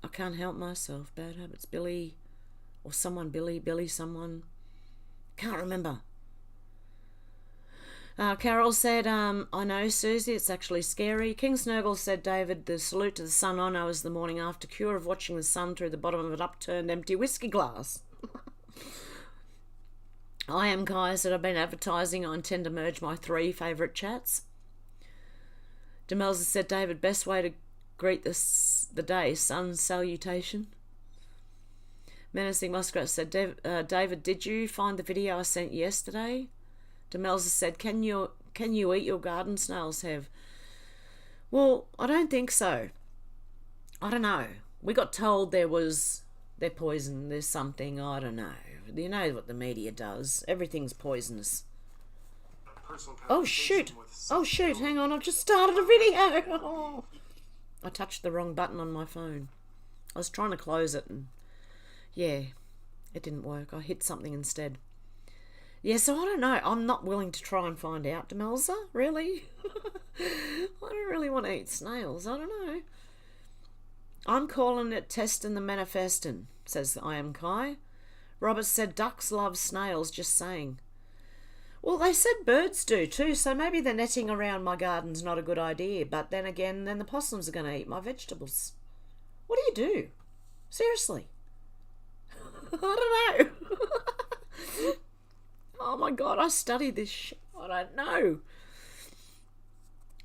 I can't help myself. Bad habits. Billy or someone. Billy someone. Can't remember. Carol said, I know, Susie, it's actually scary. King Snurgle said, David, the salute to the sun I know is the morning after cure of watching the sun through the bottom of an upturned empty whiskey glass. I am Kai said, I've been advertising. I intend to merge my 3 favourite chats. Demelza said, David, best way to greet the day, sun salutation. Menacing Muskrat said, David, did you find the video I sent yesterday? Demelza said, can you eat your garden snails, Hev? Well, I don't think so. I don't know. We got told they're poison, there's something, I don't know. You know what the media does. Everything's poisonous. Oh shoot! Oh shoot, hang on, I've just started a video! Oh. I touched the wrong button on my phone. I was trying to close it and yeah, it didn't work. I hit something instead. Yeah, so I don't know. I'm not willing to try and find out, Demelza. Really? I don't really want to eat snails. I don't know. I'm calling it testing the manifesting, says I am Kai. Robert said ducks love snails, just saying. Well, they said birds do too, so maybe the netting around my garden's not a good idea. But then again, then the possums are going to eat my vegetables. What do you do? Seriously. I don't know. Oh my God, I studied this shit. I don't know.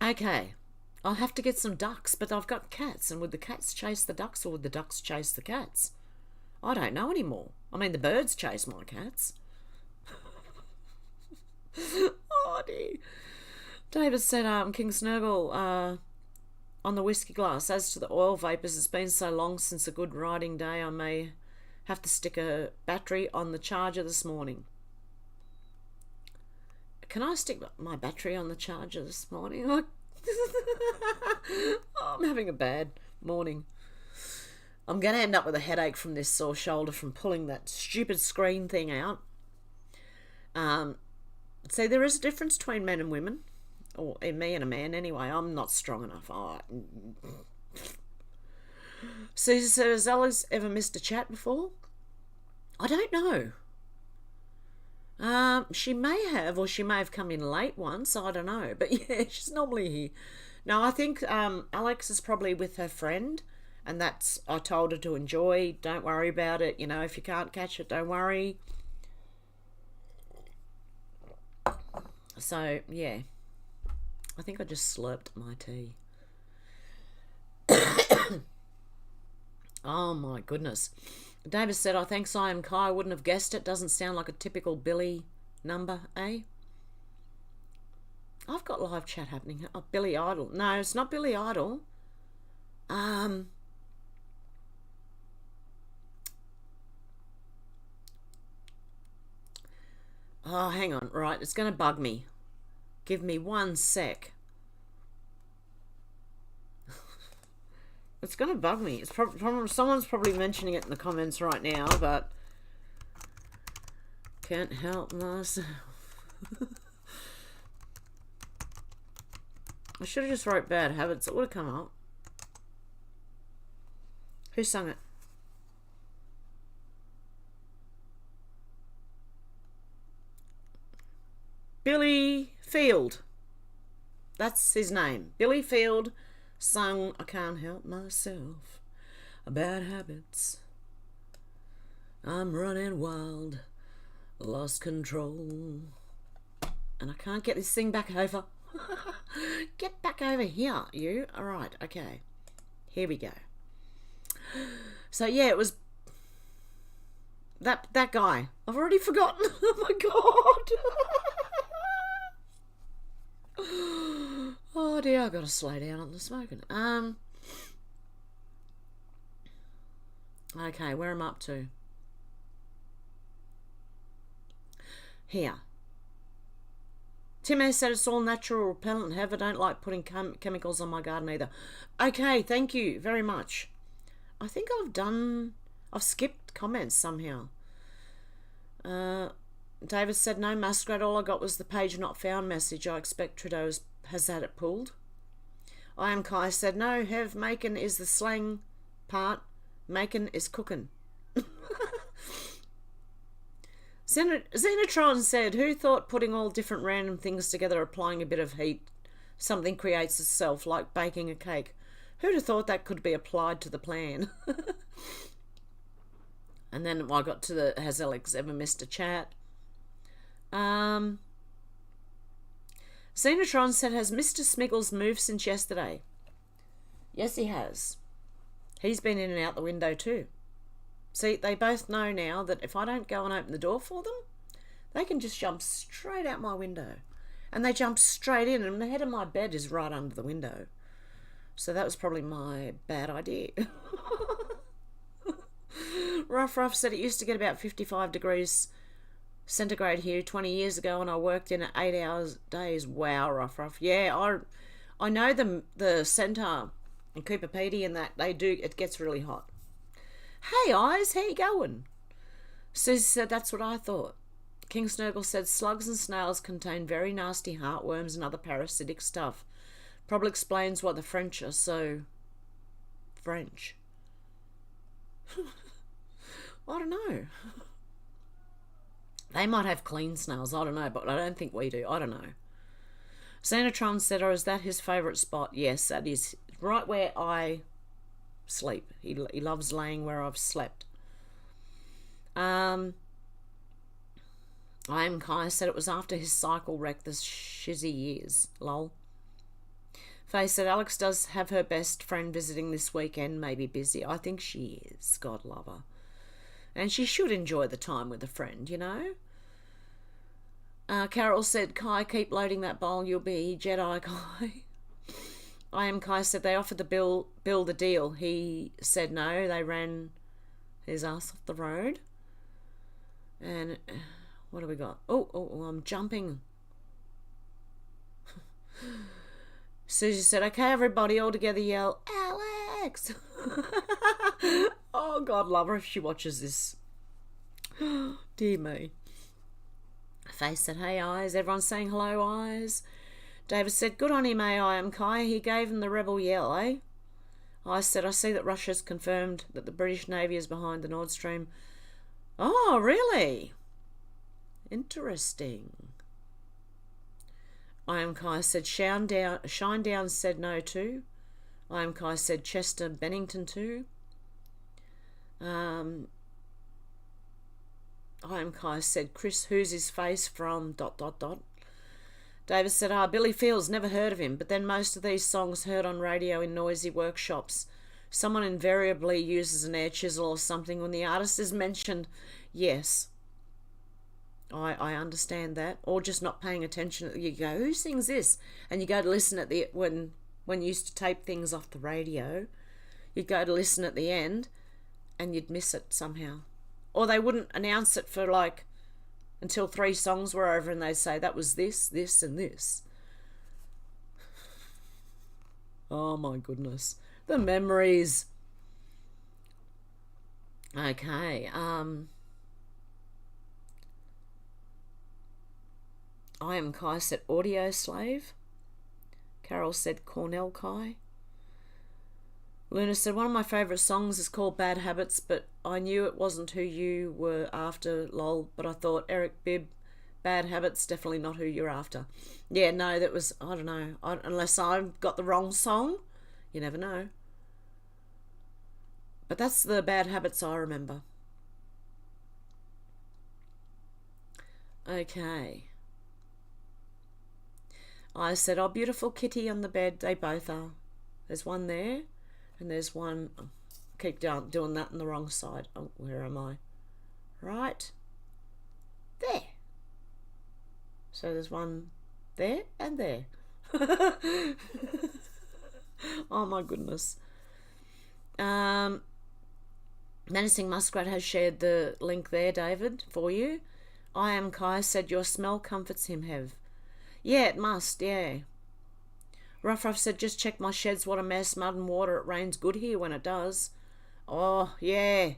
Okay, I'll have to get some ducks, but I've got cats, and would the cats chase the ducks or would the ducks chase the cats? I don't know anymore. I mean, the birds chase my cats. Oh dear. David said, King Snurgle, on the whiskey glass, as to the oil vapours, it's been so long since a good riding day, I may have to stick a battery on the charger this morning. Can I stick my battery on the charger this morning? Oh, I'm having a bad morning. I'm going to end up with a headache from this sore shoulder from pulling that stupid screen thing out. See, there is a difference between men and women. Or me and a man anyway. I'm not strong enough. Oh. Caesar said, has Alice ever missed a chat before? I don't know. She may have, or she may have come in late once, I don't know. But yeah, she's normally here. No, I think Alex is probably with her friend, and that's, I told her to enjoy, don't worry about it, you know, if you can't catch it, don't worry. So, yeah. I think I just slurped my tea. Oh my goodness. David said, I think I am Kai. I wouldn't have guessed it. Doesn't sound like a typical Billy number, eh? I've got live chat happening. Oh, Billy Idol. No, it's not Billy Idol. Oh, hang on. Right, it's going to bug me. Give me 1 sec. It's going to bug me. It's someone's probably mentioning it in the comments right now, but can't help myself. I should have just wrote bad habits. It would have come up. Who sung it? Billy Field. That's his name. Billy Field sung I Can't Help Myself. Bad habits. I'm running wild. Lost control. And I can't get this thing back over. Get back over here, you. Alright, okay. Here we go. So yeah, it was that guy. I've already forgotten. Oh my God. Oh dear, I've got to slow down on the smoking. Okay, where am I up to? Here. Tim S said it's all natural repellent. However, I don't like putting chemicals on my garden either. Okay, thank you very much. I think I've skipped comments somehow. David said, no muskrat, all I got was the page not found message. I expect Trudeau has had it pulled. I am Kai said, no, Hev, making is the slang part. Making is cooking. Xenotron said, who thought putting all different random things together, applying a bit of heat, something creates itself, like baking a cake? Who'd have thought that could be applied to the plan? And then I got to the, has Alex ever missed a chat? Xenotron said, has Mr. Smiggles moved since yesterday? Yes, he has. He's been in and out the window too. See, they both know now that if I don't go and open the door for them, they can just jump straight out my window. And they jump straight in, and the head of my bed is right under the window. So that was probably my bad idea. Ruff said it used to get about 55 degrees centigrade here 20 years ago, and I worked in 8 hours days. Wow, Ruff. Yeah, I know the centre in Cooper Pedy and that it gets really hot. Hey, Eyes, how you going? Susie said, that's what I thought. King Snurgle said, slugs and snails contain very nasty heartworms and other parasitic stuff. Probably explains why the French are so French. I don't know. They might have clean snails, I don't know, but I don't think we do. I don't know. Xanatron said, oh, is that his favourite spot? Yes, that is right where I sleep. He loves laying where I've slept. I am Kai said it was after his cycle wreck the shizzy years. Lol. Faye said Alex does have her best friend visiting this weekend, maybe busy. I think she is, God love her. And she should enjoy the time with a friend, you know. Carol said, Kai, keep loading that bowl, you'll be Jedi Kai. I am Kai said they offered to Bill the deal. He said no, they ran his ass off the road. And what do we got? Oh, I'm jumping. Susie said, okay, everybody, all together yell, Alex! Oh, God love her if she watches this. Dear me. Faye said, hey, Eyes. Everyone's saying hello, Eyes. David said, good on him, I am Kai. He gave him the rebel yell, eh? I said, I see that Russia's confirmed that the British Navy is behind the Nord Stream. Oh, really? Interesting. I am Kai said, Shine Down said no too. I am Kai said, Chester Bennington too. I am Kai said, Chris, who's his face from ... David said, Billy Fields, never heard of him, but then most of these songs heard on radio in noisy workshops. Someone invariably uses an air chisel or something when the artist is mentioned. Yes, I understand that. Or just not paying attention. You go, who sings this? And you go to listen at the when you used to tape things off the radio, you'd go to listen at the end and you'd miss it somehow. Or they wouldn't announce it for like until 3 songs were over and they'd say that was this, this and this. Oh my goodness. The memories. Okay. I am Kai said Audio Slave. Carol said Cornell Kai. Luna said one of my favourite songs is called Bad Habits, but I knew it wasn't who you were after, lol, but I thought Eric Bibb, Bad Habits, definitely not who you're after. Yeah, no, that was, I don't know, unless I got the wrong song, you never know. But that's the Bad Habits I remember. Okay. I said, oh, beautiful kitty on the bed. They both are. There's one there, and there's one. Oh, keep doing that on the wrong side. Oh, where am I? Right there. So there's one there and there. Oh my goodness. Menacing Muskrat has shared the link there, David, for you. I am Kai said your smell comforts him, Hev. Yeah, it must, yeah. Ruff said, just check my sheds, what a mess, mud and water, it rains good here when it does. Oh, yeah.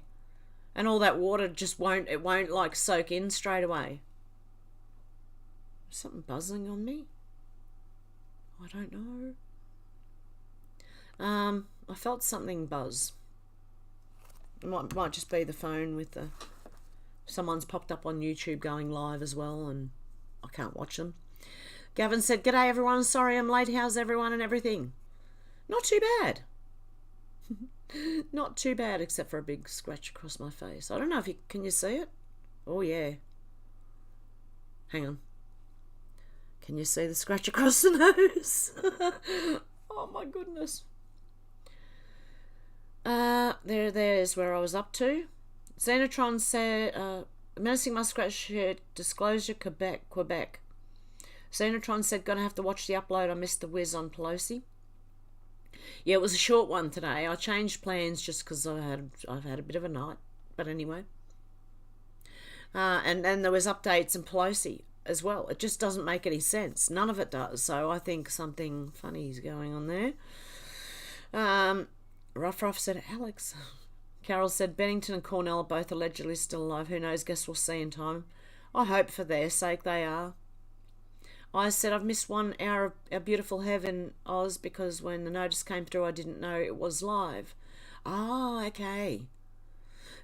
And all that water just won't like soak in straight away. Something buzzing on me? I don't know. I felt something buzz. It might just be the phone with the... Someone's popped up on YouTube going live as well, and I can't watch them. Gavin said, g'day everyone, sorry I'm late, how's everyone and everything? Not too bad. Not too bad, except for a big scratch across my face. I don't know if you... Can you see it? Oh, yeah. Hang on. Can you see the scratch across the nose? Oh, my goodness. There's where I was up to. Xenotron said, Menacing Muskrat shared Disclosure Quebec. Xenotron said, gonna have to watch the upload. I missed the whiz on Pelosi. Yeah, it was a short one today. I changed plans just because I've had a bit of a night. But anyway. And then there was updates in Pelosi as well. It just doesn't make any sense. None of it does. So I think something funny is going on there. Ruff said, Alex. Carol said, Bennington and Cornell are both allegedly still alive. Who knows? Guess we'll see in time. I hope for their sake they are. I said, I've missed 1 hour of our beautiful Hev in Oz because when the notice came through, I didn't know it was live. Ah, okay.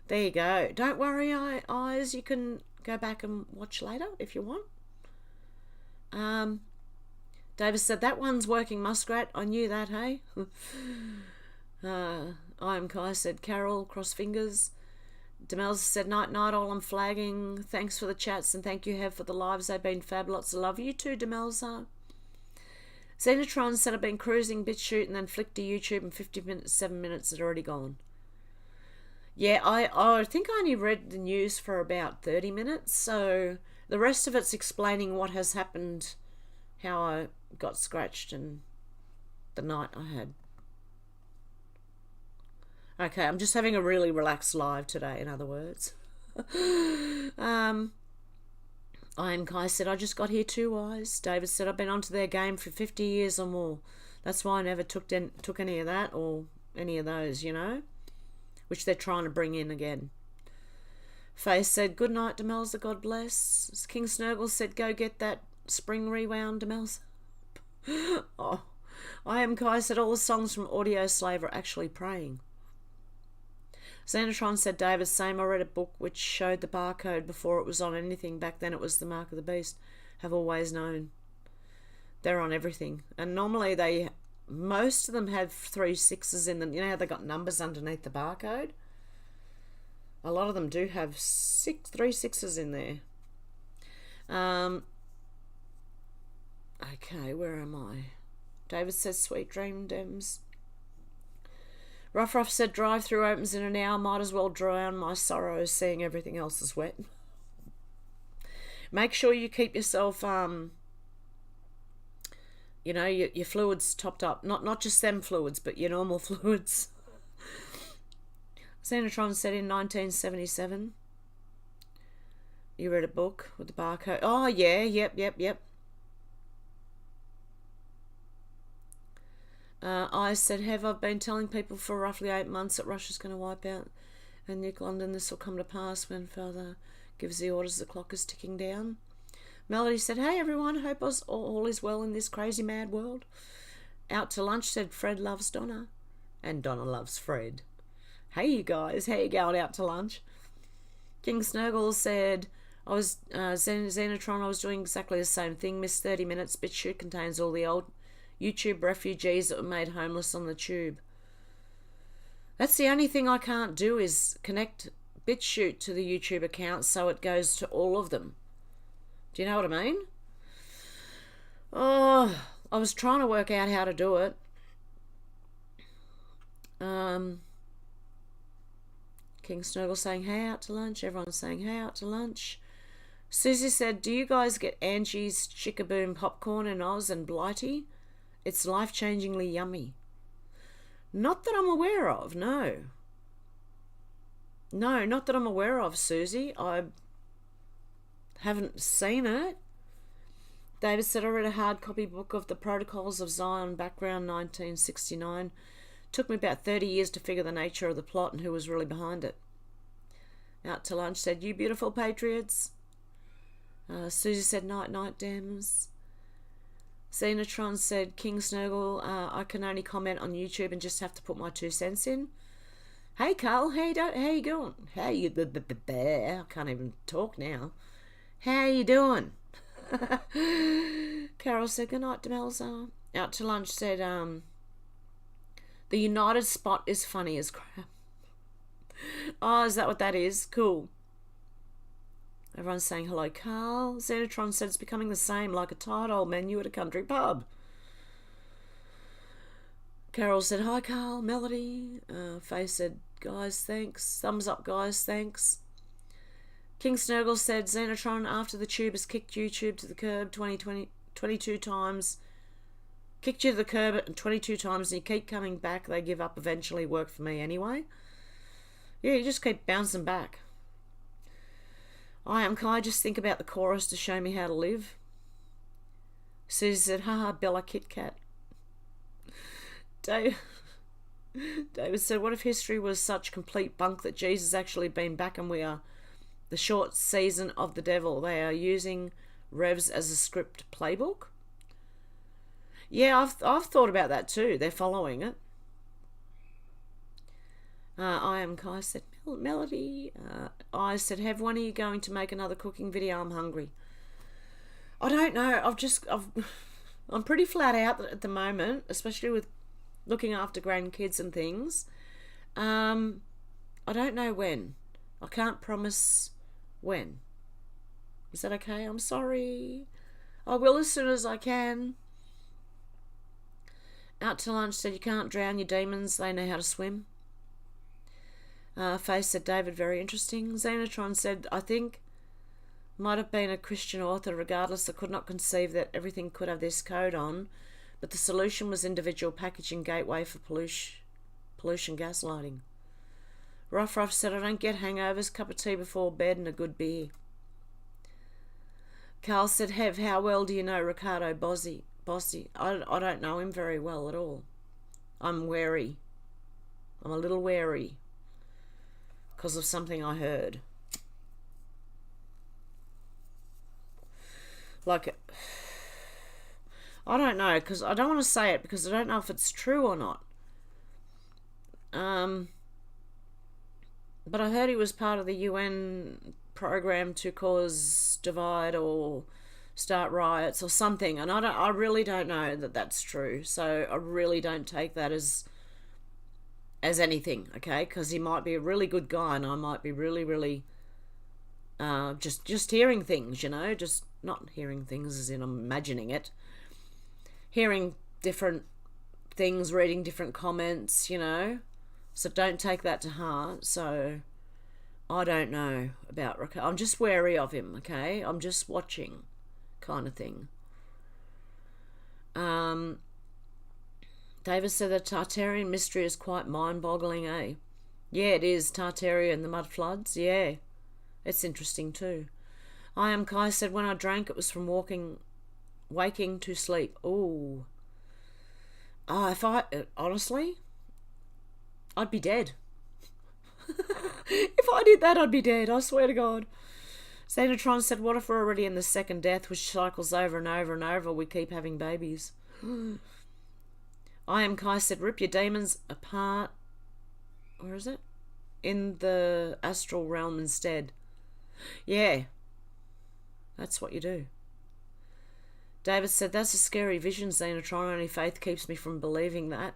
There you go. Don't worry, eyes. You can go back and watch later if you want. Davis said, that one's working, Muskrat. I knew that, hey? I am Kai said, Carol, cross fingers. Demelza said, night, all I'm flagging. Thanks for the chats and thank you, Hev, for the lives. They've been fab. Lots of love. You too, Demelza. Xenotron said, I've been cruising Bitchute and then flicked to YouTube and 50 minutes, 7 minutes had already gone. Yeah, I think I only read the news for about 30 minutes, so the rest of it's explaining what has happened, how I got scratched and the night I had. Okay, I'm just having a really relaxed live today, in other words. Iron Kai said, I just got here 2 eyes. David said, I've been onto their game for 50 years or more. That's why I never took any of that or any of those, you know, which they're trying to bring in again. Faye said, good night, Demelza, God bless. King Snurgle said, go get that spring rewound, Demelza. Oh, I am Kai said, all the songs from Audio Slave are actually praying. Xanatron said, David, same, I read a book which showed the barcode before it was on anything. Back then it was the mark of the beast. Have always known. They're on everything. And normally most of them have 3 6s in them. You know how they got numbers underneath the barcode? A lot of them do have 3 6s in there. Okay, where am I? David says, sweet dream, Dems. Ruff said, drive-through opens in an hour. Might as well drown my sorrows seeing everything else is wet. Make sure you keep yourself, you know, your fluids topped up. Not just them fluids, but your normal fluids. Xenotron said in 1977, you read a book with the barcode. Oh, yeah, yep. I said, I've been telling people for roughly 8 months that Russia's going to wipe out and Nick London. This will come to pass when Father gives the orders. The clock is ticking down. Melody said, hey everyone, hope all is well in this crazy mad world. Out to lunch said, Fred loves Donna and Donna loves Fred. Hey you guys, how you going out to lunch? King Snurgle said, I was Xenotron, I was doing exactly the same thing, missed 30 minutes. Bitchute contains all the old YouTube refugees that were made homeless on the tube. That's the only thing I can't do is connect Bitchute to the YouTube account so it goes to all of them. Do you know what I mean? Oh, I was trying to work out how to do it. King Snuggle saying, hey, out to lunch. Everyone's saying, hey, out to lunch. Susie said, do you guys get Angie's Chickaboom popcorn in Oz and Blighty? It's life-changingly yummy. Not that I'm aware of, no. No, not that I'm aware of, Susie. I haven't seen it. David said, I read a hard copy book of the Protocols of Zion, background 1969. Took me about 30 years to figure the nature of the plot and who was really behind it. Out to lunch said, you beautiful patriots. Susie said, night, Dems. Xenotron said, King Snurgle, I can only comment on YouTube and just have to put my 2 cents in. Hey Carl, how you going? How you I can't even talk now. How you doing? Carol said, good night, Demelza. Out to lunch said, the United Spot is funny as crap. Oh, is that what that is? Cool. Everyone's saying hello, Carl. Xenotron said it's becoming the same, like a tired old menu at a country pub. Carol said, hi, Carl. Melody. Faye said, guys, thanks. Thumbs up, guys, thanks. King Snurgle said, Xenotron, after the tube has kicked YouTube to the curb 22 times, Kicked you to the curb 22 times and you keep coming back. They give up eventually. Work for me anyway. Yeah, you just keep bouncing back. Can I just think about the chorus to show me how to live? Susie said, haha, Bella Kit Kat. David said, what if history was such complete bunk that Jesus actually been back and we are the short season of the devil? They are using Revs as a script playbook. Yeah, I've thought about that too. They're following it. I am Kai said, Melody. I said, when are you going to make another cooking video? I'm hungry. I don't know. I'm pretty flat out at the moment, especially with looking after grandkids and things. I don't know when. I can't promise when. Is that okay? I'm sorry. I will as soon as I can. Out to lunch said, you can't drown your demons. They know how to swim. Faye said, David, very interesting. Xenotron said, I think might have been a Christian author. Regardless, I could not conceive that everything could have this code on, but the solution was individual packaging gateway for pollution gaslighting. Ruff said, I don't get hangovers, cup of tea before bed and a good beer. Carl said, Hev, how well do you know Ricardo Bossy? I don't know him very well at all. I'm wary. I'm a little wary because of something I heard. Like, I don't know, because I don't want to say it because I don't know if it's true or not. But I heard he was part of the UN program to cause divide or start riots or something, and I really don't know that that's true. So I really don't take that as anything, okay? Because he might be a really good guy, and I might be really just hearing things, you know, just not hearing things as in I'm imagining it, hearing different things, reading different comments, you know. So don't take that to heart. So I don't know about Ricardo. I'm just wary of him, okay? I'm just watching, kind of thing. David said the Tartarian mystery is quite mind-boggling, eh? Yeah, it is. Tartaria and the mud floods, yeah. It's interesting too. I am Kai said, when I drank, it was from waking to sleep. Ooh. Honestly, I'd be dead. If I did that, I'd be dead. I swear to God. Xenotron said, what if we're already in the second death, which cycles over and over and over, we keep having babies? I am Kai said, rip your demons apart. Where is it? In the astral realm instead. Yeah. That's what you do. David said, that's a scary vision, Xenotron. Only faith keeps me from believing that.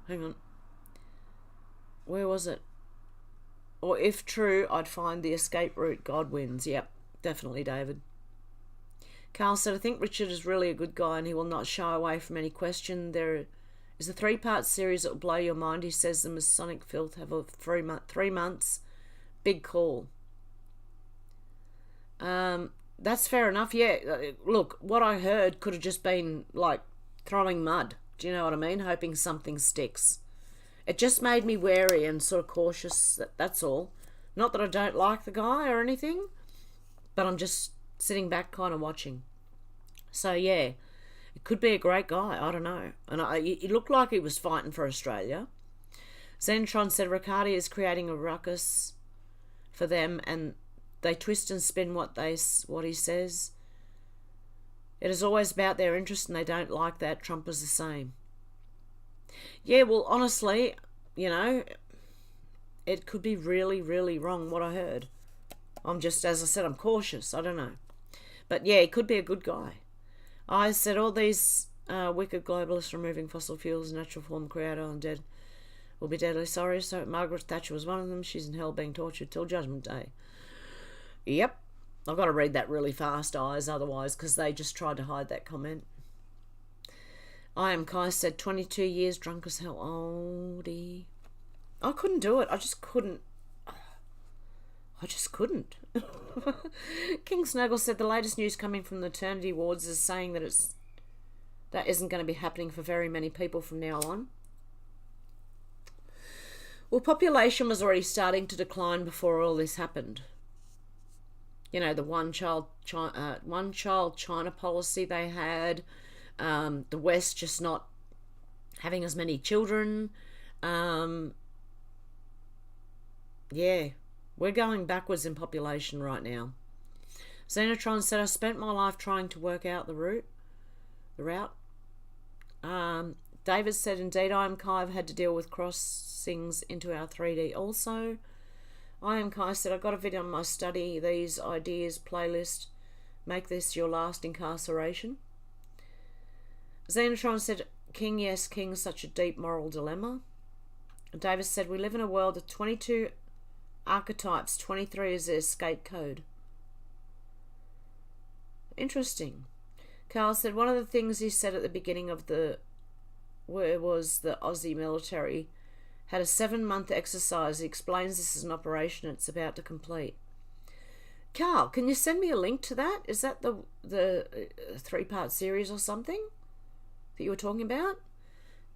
Hang on. Where was it? Or if true, I'd find the escape route. God wins. Yep, definitely, David. Carl said, I think Richard is really a good guy and he will not shy away from any question. There is a 3-part series that will blow your mind. He says the Masonic filth have a 3 months. Big call. That's fair enough. Yeah, look, what I heard could have just been like throwing mud. Do you know what I mean? Hoping something sticks. It just made me wary and sort of cautious. That's all. Not that I don't like the guy or anything, but I'm just sitting back kind of watching. So yeah, it could be a great guy. I don't know. And it looked like he was fighting for Australia. Xenotron said Ricardo is creating a ruckus for them and they twist and spin what he says. It is always about their interest and they don't like that. Trump is the same. Yeah, well, honestly, you know, it could be really, really wrong what I heard. I'm just, as I said, I'm cautious. I don't know. But yeah, he could be a good guy. I said all these wicked globalists removing fossil fuels, natural form creator and dead will be deadly sorry. So Margaret Thatcher was one of them. She's in hell being tortured till Judgment Day. Yep. I've got to read that really fast, eyes, otherwise, because they just tried to hide that comment. I am Kai said 22 years drunk as hell. Oldie. I couldn't do it. I just couldn't. King Snuggle said the latest news coming from the maternity wards is saying that that isn't going to be happening for very many people from now on. Well, population was already starting to decline before all this happened. You know, the one-child China policy they had, the West just not having as many children. Yeah, we're going backwards in population right now. Xenotron said, I spent my life trying to work out the route. David said, indeed, I am Kai. I've had to deal with crossings into our 3D also. I am Kai said, I got a video on my study these ideas playlist. Make this your last incarceration. Xenotron said, King, yes, King, such a deep moral dilemma. Davis said, we live in a world of 22 archetypes. 23 is the escape code. Interesting. Carl said, one of the things he said at the beginning of the Aussie military had a 7-month exercise. He explains this is an operation it's about to complete. Carl, can you send me a link to that? Is that the 3-part series or something that you were talking about?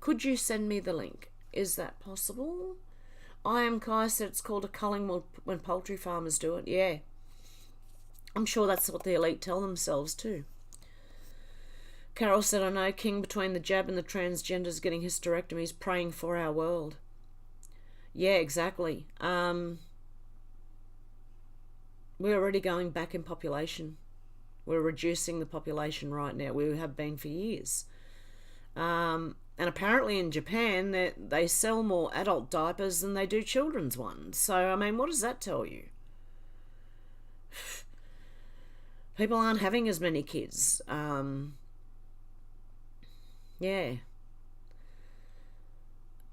Could you send me the link? Is that possible? I am Kai said it's called a culling when poultry farmers do it. Yeah. I'm sure that's what the elite tell themselves too. Carol said, I know King between the jab and the transgenders getting hysterectomies praying for our world. Yeah, exactly. We're already going back in population. We're reducing the population right now. We have been for years. And apparently in Japan, they sell more adult diapers than they do children's ones. So, I mean, what does that tell you? People aren't having as many kids. Yeah.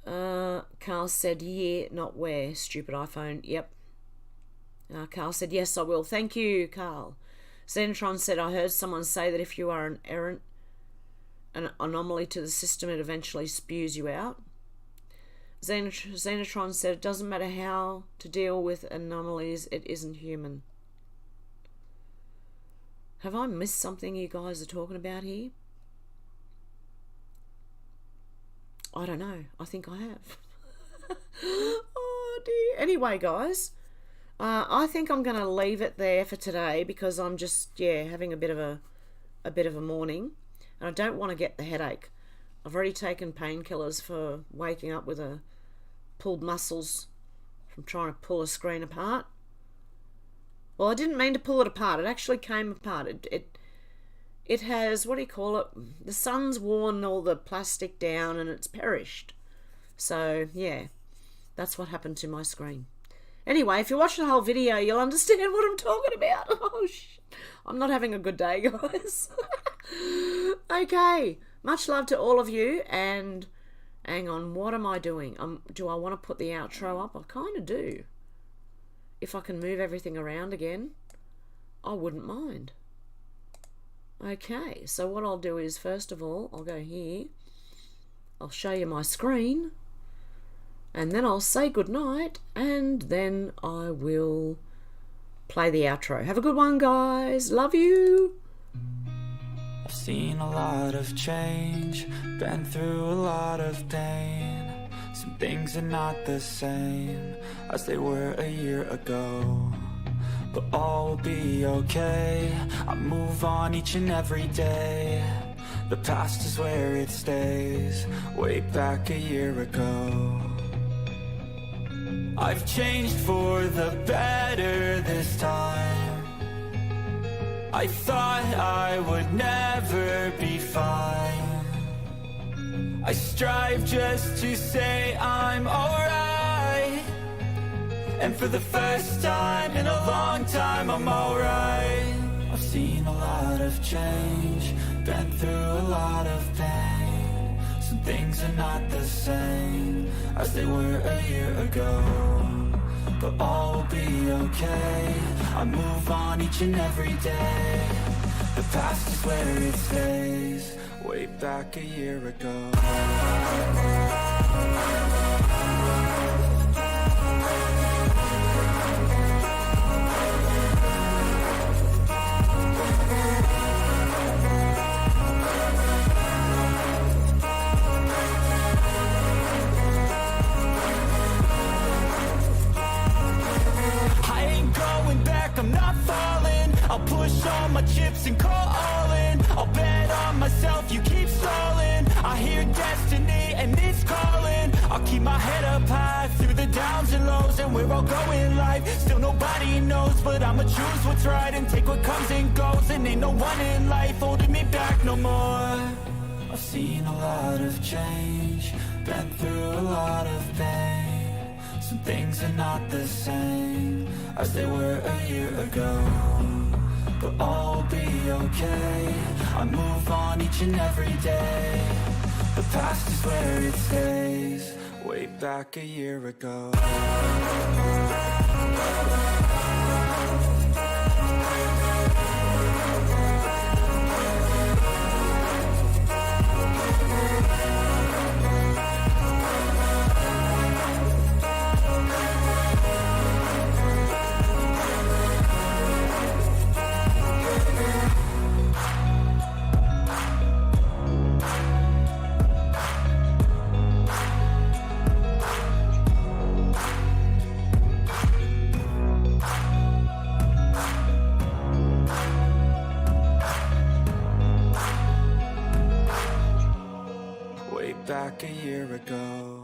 Carl said, yeah, not where. Stupid iPhone. Yep. Carl said, yes, I will. Thank you, Carl. Xenotron said, I heard someone say that if you are an anomaly to the system, it eventually spews you out. Xenotron said, it doesn't matter how to deal with anomalies, it isn't human. Have I missed something you guys are talking about here? I don't know. I think I have. Oh dear. Anyway, guys, I think I'm going to leave it there for today because I'm just having a bit of a morning, and I don't want to get the headache. I've already taken painkillers for waking up with pulled muscles from trying to pull a screen apart. Well, I didn't mean to pull it apart. It actually came apart. It has, what do you call it? The sun's worn all the plastic down and it's perished. So, yeah, that's what happened to my screen. Anyway, if you watch the whole video, you'll understand what I'm talking about. Oh, I'm not having a good day, guys. Okay, much love to all of you. And hang on, what am I doing? Do I want to put the outro up? I kind of do. If I can move everything around again, I wouldn't mind. Okay, so what I'll do is, first of all, I'll go here. I'll show you my screen. And then I'll say goodnight. And then I will play the outro. Have a good one, guys. Love you. I've seen a lot of change, been through a lot of pain. Some things are not the same as they were a year ago, but all will be okay. I move on each and every day. The past is where it stays, way back a year ago. I've changed for the better this time. I thought I would never be fine. I strive just to say I'm alright, and for the first time in a long time I'm alright. I've seen a lot of change, been through a lot of pain. Some things are not the same as they were a year ago, but all will be okay. I move on each and every day. The past is where it stays, way back a year ago. all in. I'll push all my chips and call all in. I'll bet on myself, you keep stalling. I hear destiny and it's calling. I'll keep my head up high through the downs and lows. And where I'll go in life, still nobody knows. But I'ma choose what's right and take what comes and goes. And ain't no one in life holding me back no more. I've seen a lot of change, been through a lot of pain. Some things are not the same as they were a year ago, but all will be okay. I move on each and every day. The past is where it stays. Way back a year ago. Back a year ago.